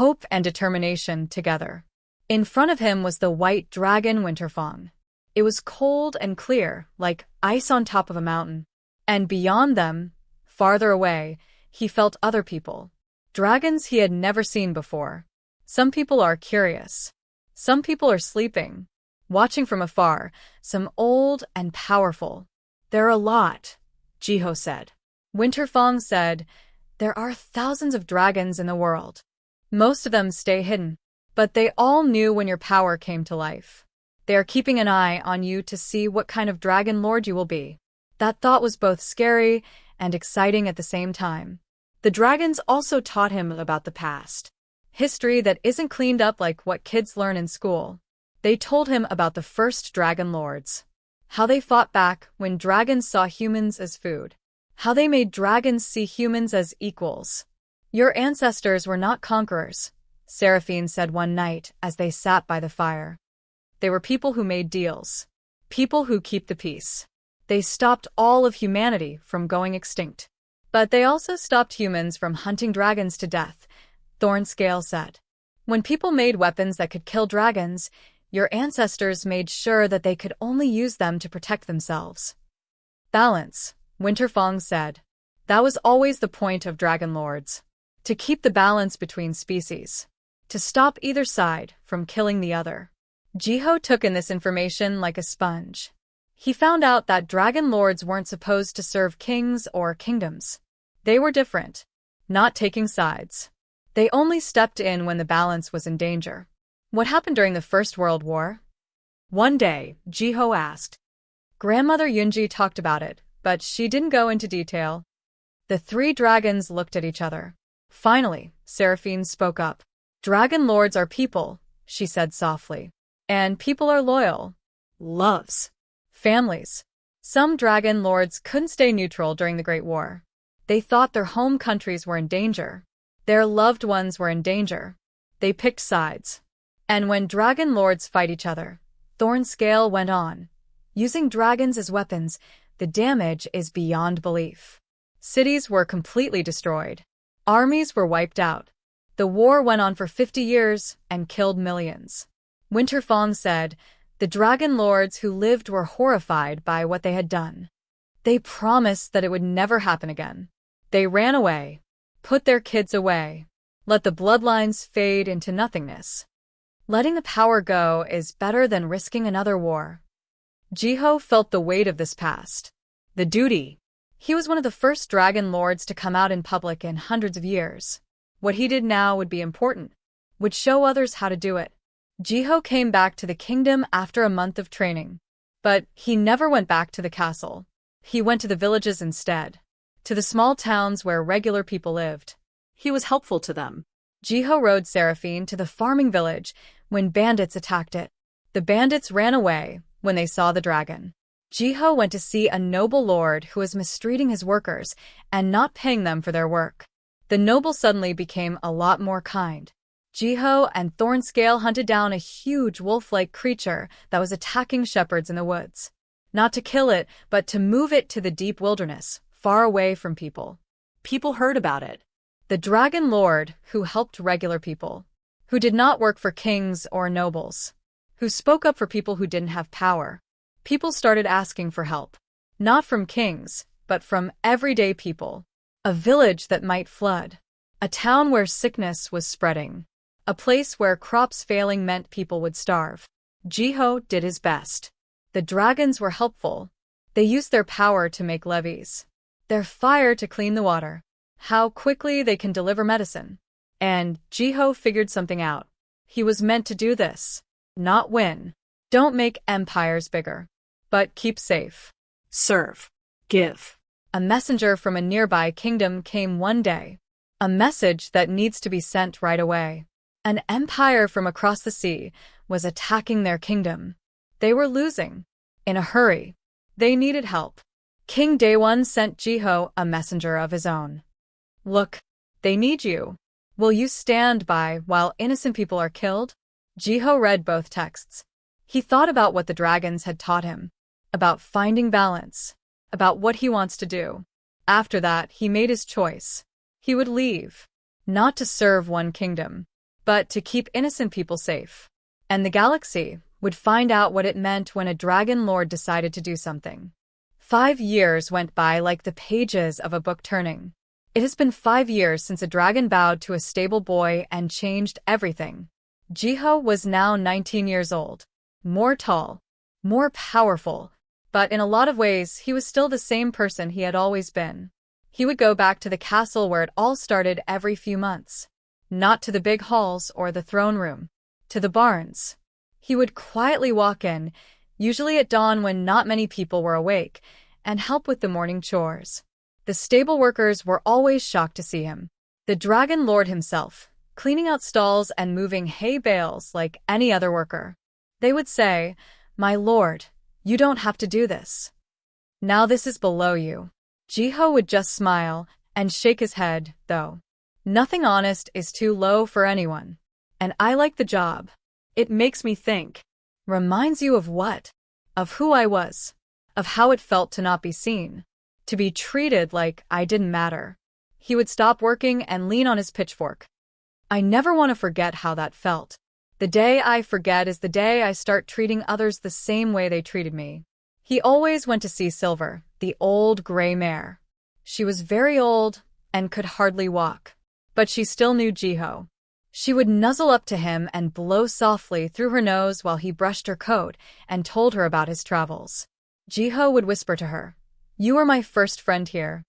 Hope and determination together. In front of him was the white dragon Winterfang. It was cold and clear, like ice on top of a mountain. And beyond them, farther away, he felt other people. Dragons he had never seen before. Some people are curious. Some people are sleeping, watching from afar, some old and powerful. "There are a lot," Jiho said. Winterfang said, There are thousands of dragons in the world. Most of them stay hidden, but they all knew when your power came to life. They are keeping an eye on you to see what kind of dragon lord you will be. That thought was both scary and exciting at the same time. The dragons also taught him about the past. History that isn't cleaned up like what kids learn in school. They told him about the first dragon lords. How they fought back when dragons saw humans as food. How they made dragons see humans as equals. Your ancestors were not conquerors, Seraphine said one night as they sat by the fire. They were people who made deals. People who keep the peace. They stopped all of humanity from going extinct. But they also stopped humans from hunting dragons to death, Thornscale said. When people made weapons that could kill dragons, your ancestors made sure that they could only use them to protect themselves. Balance, Winterfong said. That was always the point of dragon lords. To keep the balance between species. To stop either side from killing the other. Jiho took in this information like a sponge. He found out that dragon lords weren't supposed to serve kings or kingdoms. They were different, not taking sides. They only stepped in when the balance was in danger. What happened during the First World War? One day, Jiho asked. Grandmother Yunji talked about it, but she didn't go into detail. The three dragons looked at each other. Finally, Seraphine spoke up. Dragon lords are people, she said softly. And people are loyal. Loves. Families. Some dragon lords couldn't stay neutral during the Great War. They thought their home countries were in danger. Their loved ones were in danger. They picked sides. And when dragon lords fight each other, Thornscale went on. Using dragons as weapons, the damage is beyond belief. Cities were completely destroyed. Armies were wiped out. The war went on for 50 years and killed millions. Winterfong said, the dragon lords who lived were horrified by what they had done. They promised that it would never happen again. They ran away, put their kids away, let the bloodlines fade into nothingness. Letting the power go is better than risking another war. Jiho felt the weight of this past. The duty. He was one of the first dragon lords to come out in public in hundreds of years. What he did now would be important, would show others how to do it. Jiho came back to the kingdom after a month of training. But he never went back to the castle. He went to the villages instead. To the small towns where regular people lived.
He was helpful to them.
Jiho rode Seraphine to the farming village when bandits attacked it. The bandits ran away when they saw the dragon. Jiho went to see a noble lord who was mistreating his workers and not paying them for their work. The noble suddenly became a lot more kind. Jiho and Thornscale hunted down a huge wolf-like creature that was attacking shepherds in the woods. Not to kill it, but to move it to the deep wilderness, far away from people.
People heard about it.
The dragon lord who helped regular people, who did not work for kings or nobles, who spoke up for people who didn't have power. People started asking for help. Not from kings, but from everyday people. A village that might flood. A town where sickness was spreading. A place where crops failing meant people would starve. Jiho did his best. The dragons were helpful. They used their power to make levees. Their fire to clean the water. How quickly they can deliver medicine. And Jiho figured something out. He was meant to do this. Not win. Don't make empires bigger. But keep safe.
Serve. Give.
A messenger from a nearby kingdom came one day. A message that needs to be sent right away. An empire from across the sea was attacking their kingdom. They were losing. In a hurry. They needed help. King Daewon sent Jiho a messenger of his own. Look, they need you. Will you stand by while innocent people are killed? Jiho read both texts. He thought about what the dragons had taught him. About finding balance. About what he wants to do. After that, he made his choice. He would leave. Not to serve one kingdom, but to keep innocent people safe. And the galaxy would find out what it meant when a dragon lord decided to do something. 5 years went by like the pages of a book turning. It has been 5 years since a dragon bowed to a stable boy and changed everything. Jiho was now 19 years old. More tall. More powerful. But in a lot of ways, he was still the same person he had always been. He would go back to the castle where it all started every few months. Not to the big halls or the throne room. To the barns. He would quietly walk in, usually at dawn when not many people were awake, and help with the morning chores. The stable workers were always shocked to see him. The Dragon Lord himself, cleaning out stalls and moving hay bales like any other worker. They would say, "My lord, you don't have to do this. Now this is below you." Jiho would just smile and shake his head, though. Nothing honest is too low for anyone. And I like the job. It makes me think. Reminds you of what? Of who I was. Of how it felt to not be seen. To be treated like I didn't matter. He would stop working and lean on his pitchfork. I never want to forget how that felt. The day I forget is the day I start treating others the same way they treated me. He always went to see Silver, the old gray mare. She was very old and could hardly walk. But she still knew Jiho. She would nuzzle up to him and blow softly through her nose while he brushed her coat and told her about his travels. Jiho would whisper to her, "You were my first friend here.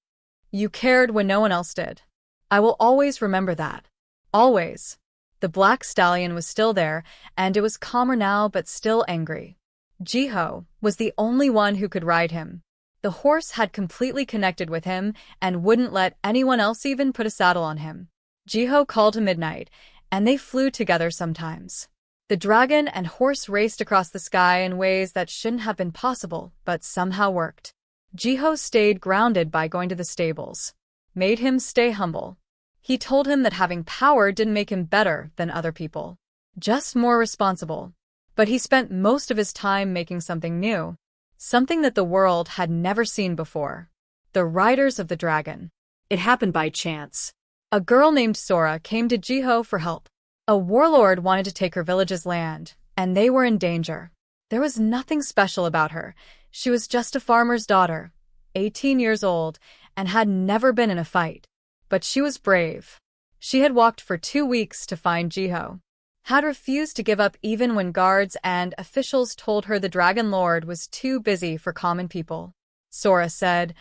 You cared when no one else did. I will always remember that. Always." The black stallion was still there, and it was calmer now but still angry. Jiho was the only one who could ride him. The horse had completely connected with him and wouldn't let anyone else even put a saddle on him. Jiho called to midnight, and they flew together sometimes. The dragon and horse raced across the sky in ways that shouldn't have been possible, but somehow worked. Jiho stayed grounded by going to the stables. Made him stay humble. He told him that having power didn't make him better than other people. Just more responsible. But he spent most of his time making something new. Something that the world had never seen before. The Riders of the Dragon.
It happened by chance.
A girl named Sora came to Jiho for help. A warlord wanted to take her village's land, and they were in danger. There was nothing special about her. She was just a farmer's daughter, 18 years old, and had never been in a fight. But she was brave. She had walked for 2 weeks to find Jiho. Had refused to give up even when guards and officials told her the Dragon Lord was too busy for common people. Sora said,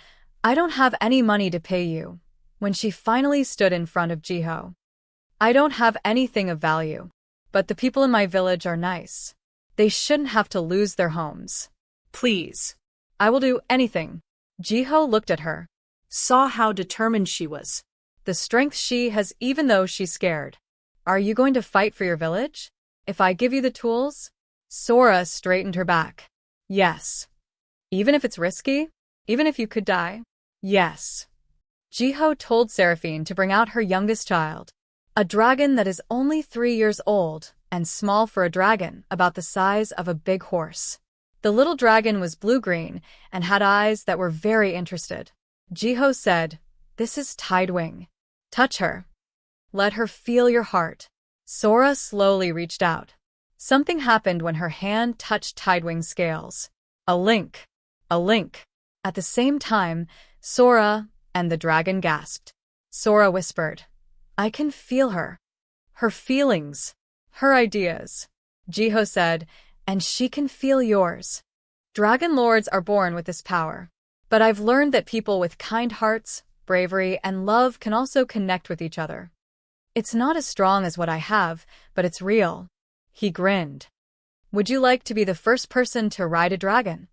"I don't have any money to pay you," when she finally stood in front of Jiho. "I don't have anything of value, but the people in my village are nice. They shouldn't have to lose their homes.
Please."
"I will do anything." Jiho looked at her.
Saw how determined she was.
The strength she has even though she's scared. "Are you going to fight for your village? If I give you the tools?" Sora straightened her back. "Yes." "Even if it's risky? Even if you could die?" "Yes." Jiho told Seraphine to bring out her youngest child. A dragon that is only 3 years old, and small for a dragon, about the size of a big horse. The little dragon was blue-green, and had eyes that were very interested. Jiho said, "This is Tidewing. Touch her. Let her feel your heart." Sora slowly reached out. Something happened when her hand touched Tidewing's scales. A link. A link. At the same time, Sora and the dragon gasped. Sora whispered, "I can feel her. Her feelings. Her ideas." Jiho said, "And she can feel yours." Dragon Lords are born with this power. But I've learned that people with kind hearts, bravery, and love can also connect with each other. It's not as strong as what I have, but it's real." He grinned. "Would you like to be the first person to ride a dragon?"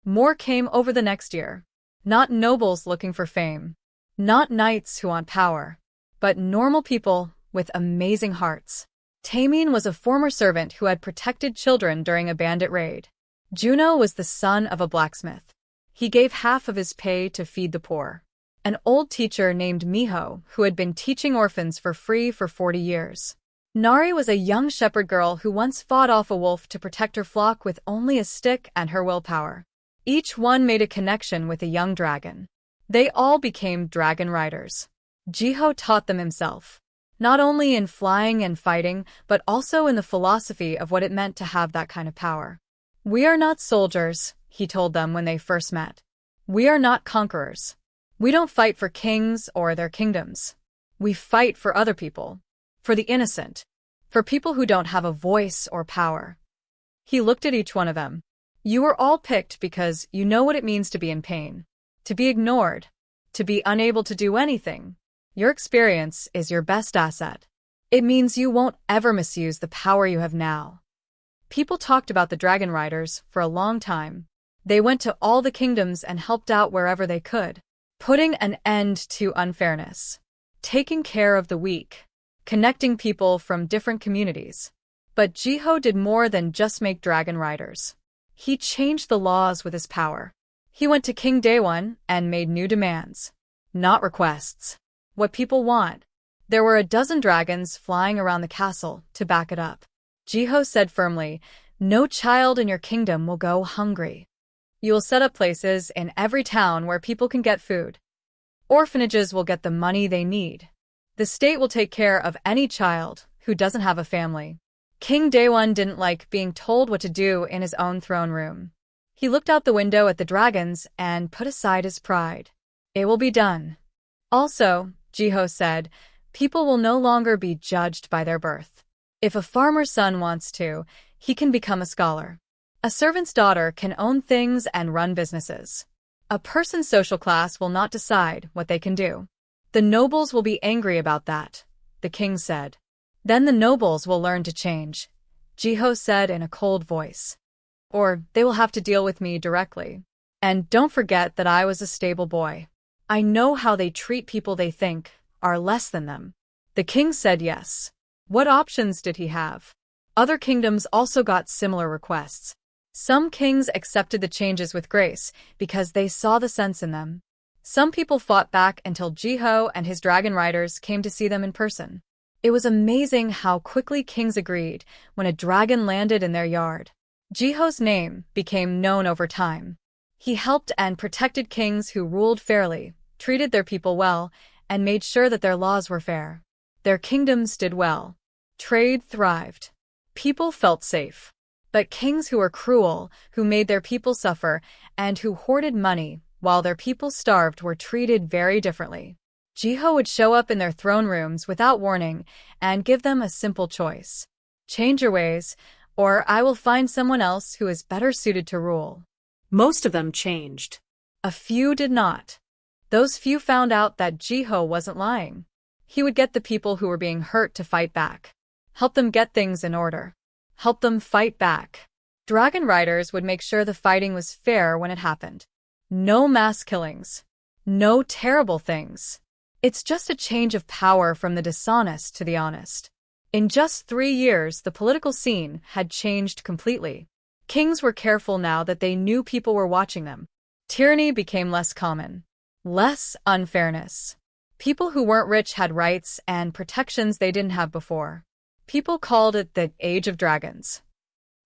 More came over the next year. Not nobles looking for fame. Not knights who want power. But normal people with amazing hearts. Tamine was a former servant who had protected children during a bandit raid. Juno was the son of a blacksmith. He gave half of his pay to feed the poor. An old teacher named Miho, who had been teaching orphans for free for 40 years. Nari was a young shepherd girl who once fought off a wolf to protect her flock with only a stick and her willpower. Each one made a connection with a young dragon. They all became dragon riders. Jiho taught them himself, not only in flying and fighting, but also in the philosophy of what it meant to have that kind of power. "We are not soldiers," he told them when they first met. "We are not conquerors. We don't fight for kings or their kingdoms. We fight for other people. For the innocent. For people who don't have a voice or power." He looked at each one of them. "You were all picked because you know what it means to be in pain. To be ignored. To be unable to do anything. Your experience is your best asset. It means you won't ever misuse the power you have now. People talked about the dragon riders for a long time. They went to all the kingdoms and helped out wherever they could, putting an end to unfairness, taking care of the weak, connecting people from different communities. But Jiho did more than just make dragon riders. He changed the laws with his power. He went to King Daewon and made new demands, not requests. What people want. There were 12 dragons flying around the castle to back it up. Jiho said firmly, "No child in your kingdom will go hungry. You will set up places in every town where people can get food. Orphanages will get the money they need. The state will take care of any child who doesn't have a family." King Daewon didn't like being told what to do in his own throne room. He looked out the window at the dragons and put aside his pride. It will be done. Also, Jiho said, people will no longer be judged by their birth. If a farmer's son wants to, he can become a scholar. A servant's daughter can own things and run businesses. A person's social class will not decide what they can do. The nobles will be angry about that, the king said. Then the nobles will learn to change, Jiho said in a cold voice. Or they will have to deal with me directly. And don't forget that I was a stable boy. I know how they treat people they think are less than them. The king said yes. What options did he have? Other kingdoms also got similar requests. Some kings accepted the changes with grace because they saw the sense in them. Some people fought back until Jiho and his dragon riders came to see them in person. It was amazing how quickly kings agreed when a dragon landed in their yard. Jiho's name became known over time. He helped and protected kings who ruled fairly, treated their people well, and made sure that their laws were fair. Their kingdoms did well. Trade thrived. People felt safe. But kings who were cruel, who made their people suffer, and who hoarded money while their people starved were treated very differently. Jiho would show up in their throne rooms without warning and give them a simple choice. Change your ways, or I will find someone else who is better suited to rule.
Most of them changed.
A few did not. Those few found out that Jiho wasn't lying. He would get the people who were being hurt to fight back. Help them get things in order. Help them fight back. Dragon riders would make sure the fighting was fair when it happened. No mass killings. No terrible things. It's just a change of power from the dishonest to the honest. In just 3 years, the political scene had changed completely. Kings were careful now that they knew people were watching them. Tyranny became less common. Less unfairness. People who weren't rich had rights and protections they didn't have before. People called it the Age of Dragons.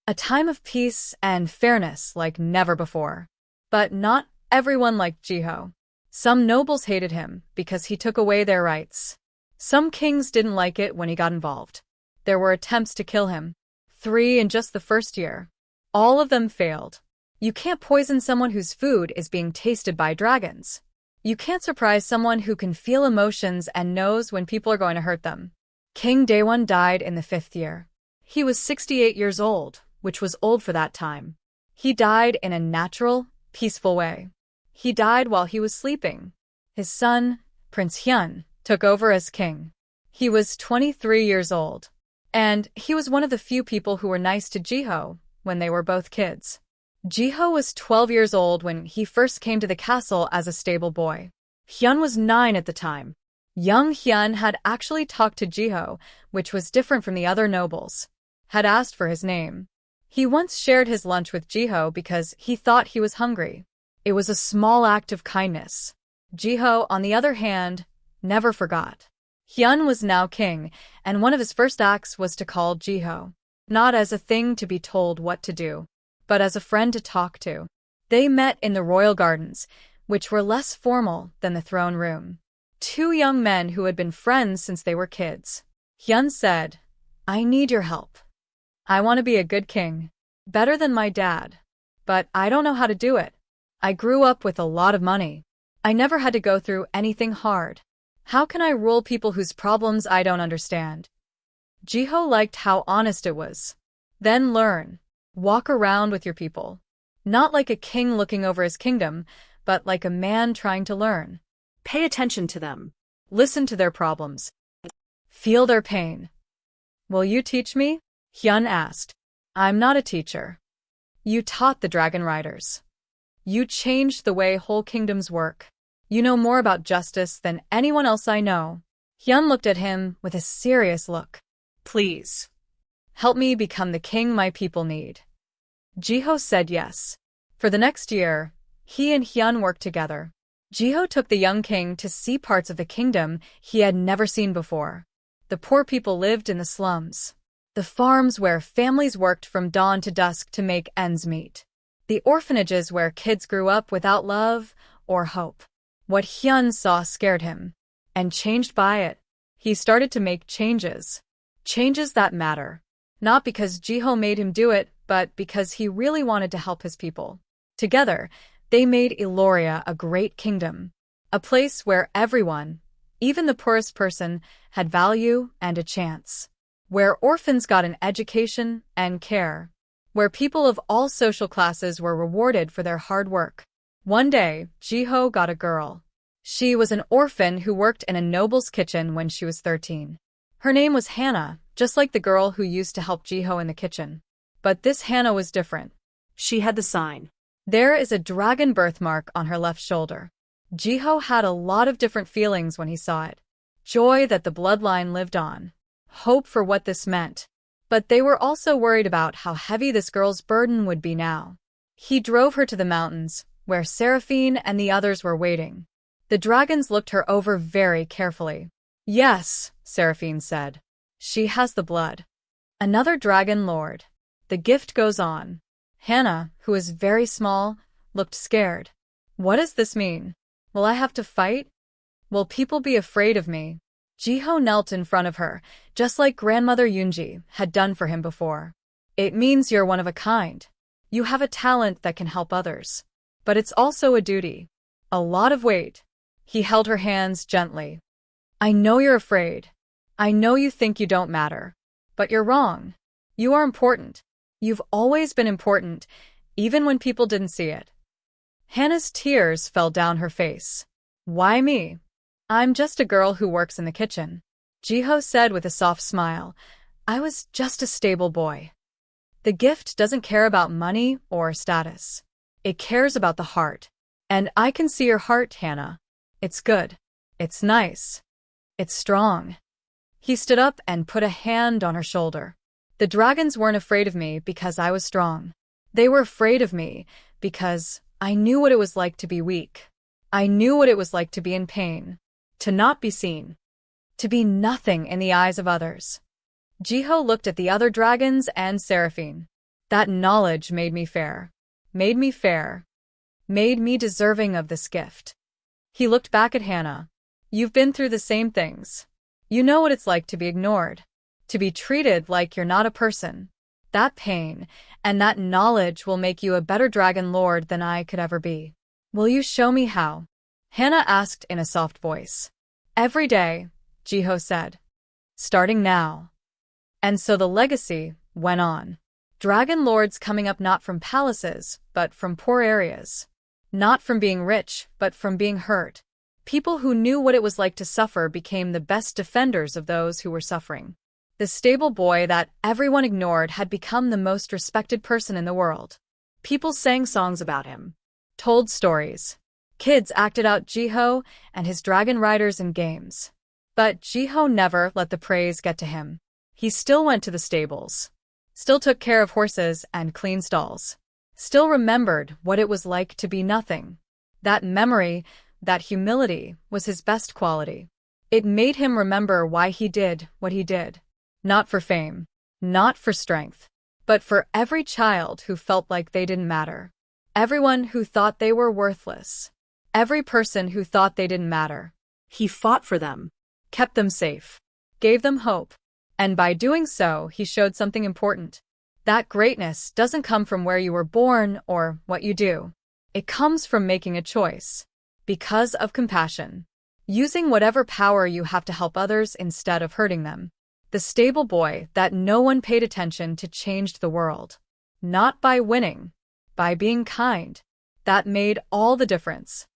A time of peace and fairness like never before. But not everyone liked Jiho. Some nobles hated him because he took away their rights. Some kings didn't like it when he got involved. There were attempts to kill him. 3 in just the first year. All of them failed. You can't poison someone whose food is being tasted by dragons. You can't surprise someone who can feel emotions and knows when people are going to hurt them. King Daewon died in the 5th year. He was 68 years old, which was old for that time. He died in a natural, peaceful way. He died while he was sleeping. His son, Prince Hyun, took over as king. He was 23 years old. And he was one of the few people who were nice to Jiho when they were both kids. Jiho was 12 years old when he first came to the castle as a stable boy. Hyun was 9 at the time. Young Hyun had actually talked to Jiho, which was different from the other nobles. Had asked for his name. He once shared his lunch with Jiho because he thought he was hungry. It was a small act of kindness. Jiho, on the other hand, never forgot. Hyun was now king, and one of his first acts was to call Jiho. Not as a thing to be told what to do, but as a friend to talk to. They met in the royal gardens, which were less formal than the throne room. 2 young men who had been friends since they were kids. Hyun said, "I need your help. I want to be a good king. Better than my dad. But I don't know how to do it. I grew up with a lot of money. I never had to go through anything hard. How can I rule people whose problems I don't understand?" Jiho liked how honest it was. Then learn. Walk around with your people. Not like a king looking over his kingdom, but like a man trying to learn.
Pay attention to them.
Listen to their problems. Feel their pain. Will you teach me? Hyun asked. I'm not a teacher. You taught the dragon riders. You changed the way whole kingdoms work. You know more about justice than anyone else I know. Hyun looked at him with a serious look.
Please.
Help me become the king my people need. Jiho said yes. For the next year, he and Hyun worked together. Jiho took the young king to see parts of the kingdom he had never seen before. The poor people lived in the slums. The farms where families worked from dawn to dusk to make ends meet. The orphanages where kids grew up without love or hope. What Hyun saw scared him. And changed by it, he started to make changes. Changes that matter. Not because Jiho made him do it, but because he really wanted to help his people. Together, they made Eloria a great kingdom. A place where everyone, even the poorest person, had value and a chance. Where orphans got an education and care. Where people of all social classes were rewarded for their hard work. One day, Jiho got a girl. She was an orphan who worked in a noble's kitchen when she was 13. Her name was Hannah, just like the girl who used to help Jiho in the kitchen. But this Hannah was different.
She had the sign.
There is a dragon birthmark on her left shoulder. Jiho had a lot of different feelings when he saw it. Joy that the bloodline lived on. Hope for what this meant. But they were also worried about how heavy this girl's burden would be now. He drove her to the mountains, where Seraphine and the others were waiting. The dragons looked her over very carefully. Yes, Seraphine said. She has the blood. Another dragon lord. The gift goes on. Hannah, who was very small, looked scared. What does this mean? Will I have to fight? Will people be afraid of me? Jiho knelt in front of her, just like grandmother Yoonji had done for him before. It means you're one of a kind. You have a talent that can help others. But it's also a duty. A lot of weight. He held her hands gently. I know you're afraid. I know you think you don't matter. But you're wrong. You are important. You've always been important, even when people didn't see it. Hannah's tears fell down her face. Why me? I'm just a girl who works in the kitchen. Jiho said with a soft smile. I was just a stable boy. The gift doesn't care about money or status. It cares about the heart. And I can see your heart, Hannah. It's good. It's nice. It's strong. He stood up and put a hand on her shoulder. The dragons weren't afraid of me because I was strong. They were afraid of me because I knew what it was like to be weak. I knew what it was like to be in pain. To not be seen. To be nothing in the eyes of others. Jiho looked at the other dragons and Seraphine. That knowledge made me fair. Made me fair. Made me deserving of this gift. He looked back at Hannah. You've been through the same things. You know what it's like to be ignored. To be treated like you're not a person. That pain and that knowledge will make you a better dragon lord than I could ever be. Will you show me how? Hannah asked in a soft voice. Every day, Jiho said. Starting now. And so the legacy went on. Dragon lords coming up not from palaces, but from poor areas. Not from being rich, but from being hurt. People who knew what it was like to suffer became the best defenders of those who were suffering. The stable boy that everyone ignored had become the most respected person in the world. People sang songs about him. Told stories. Kids acted out Jiho and his dragon riders in games. But Jiho never let the praise get to him. He still went to the stables. Still took care of horses and cleaned stalls. Still remembered what it was like to be nothing. That memory, that humility, was his best quality. It made him remember why he did what he did. Not for fame, not for strength, but for every child who felt like they didn't matter. Everyone who thought they were worthless. Every person who thought they didn't matter.
He fought for them.
Kept them safe. Gave them hope. And by doing so, he showed something important. That greatness doesn't come from where you were born or what you do. It comes from making a choice. Because of compassion. Using whatever power you have to help others instead of hurting them. The stable boy that no one paid attention to changed the world. Not by winning. By being kind. That made all the difference.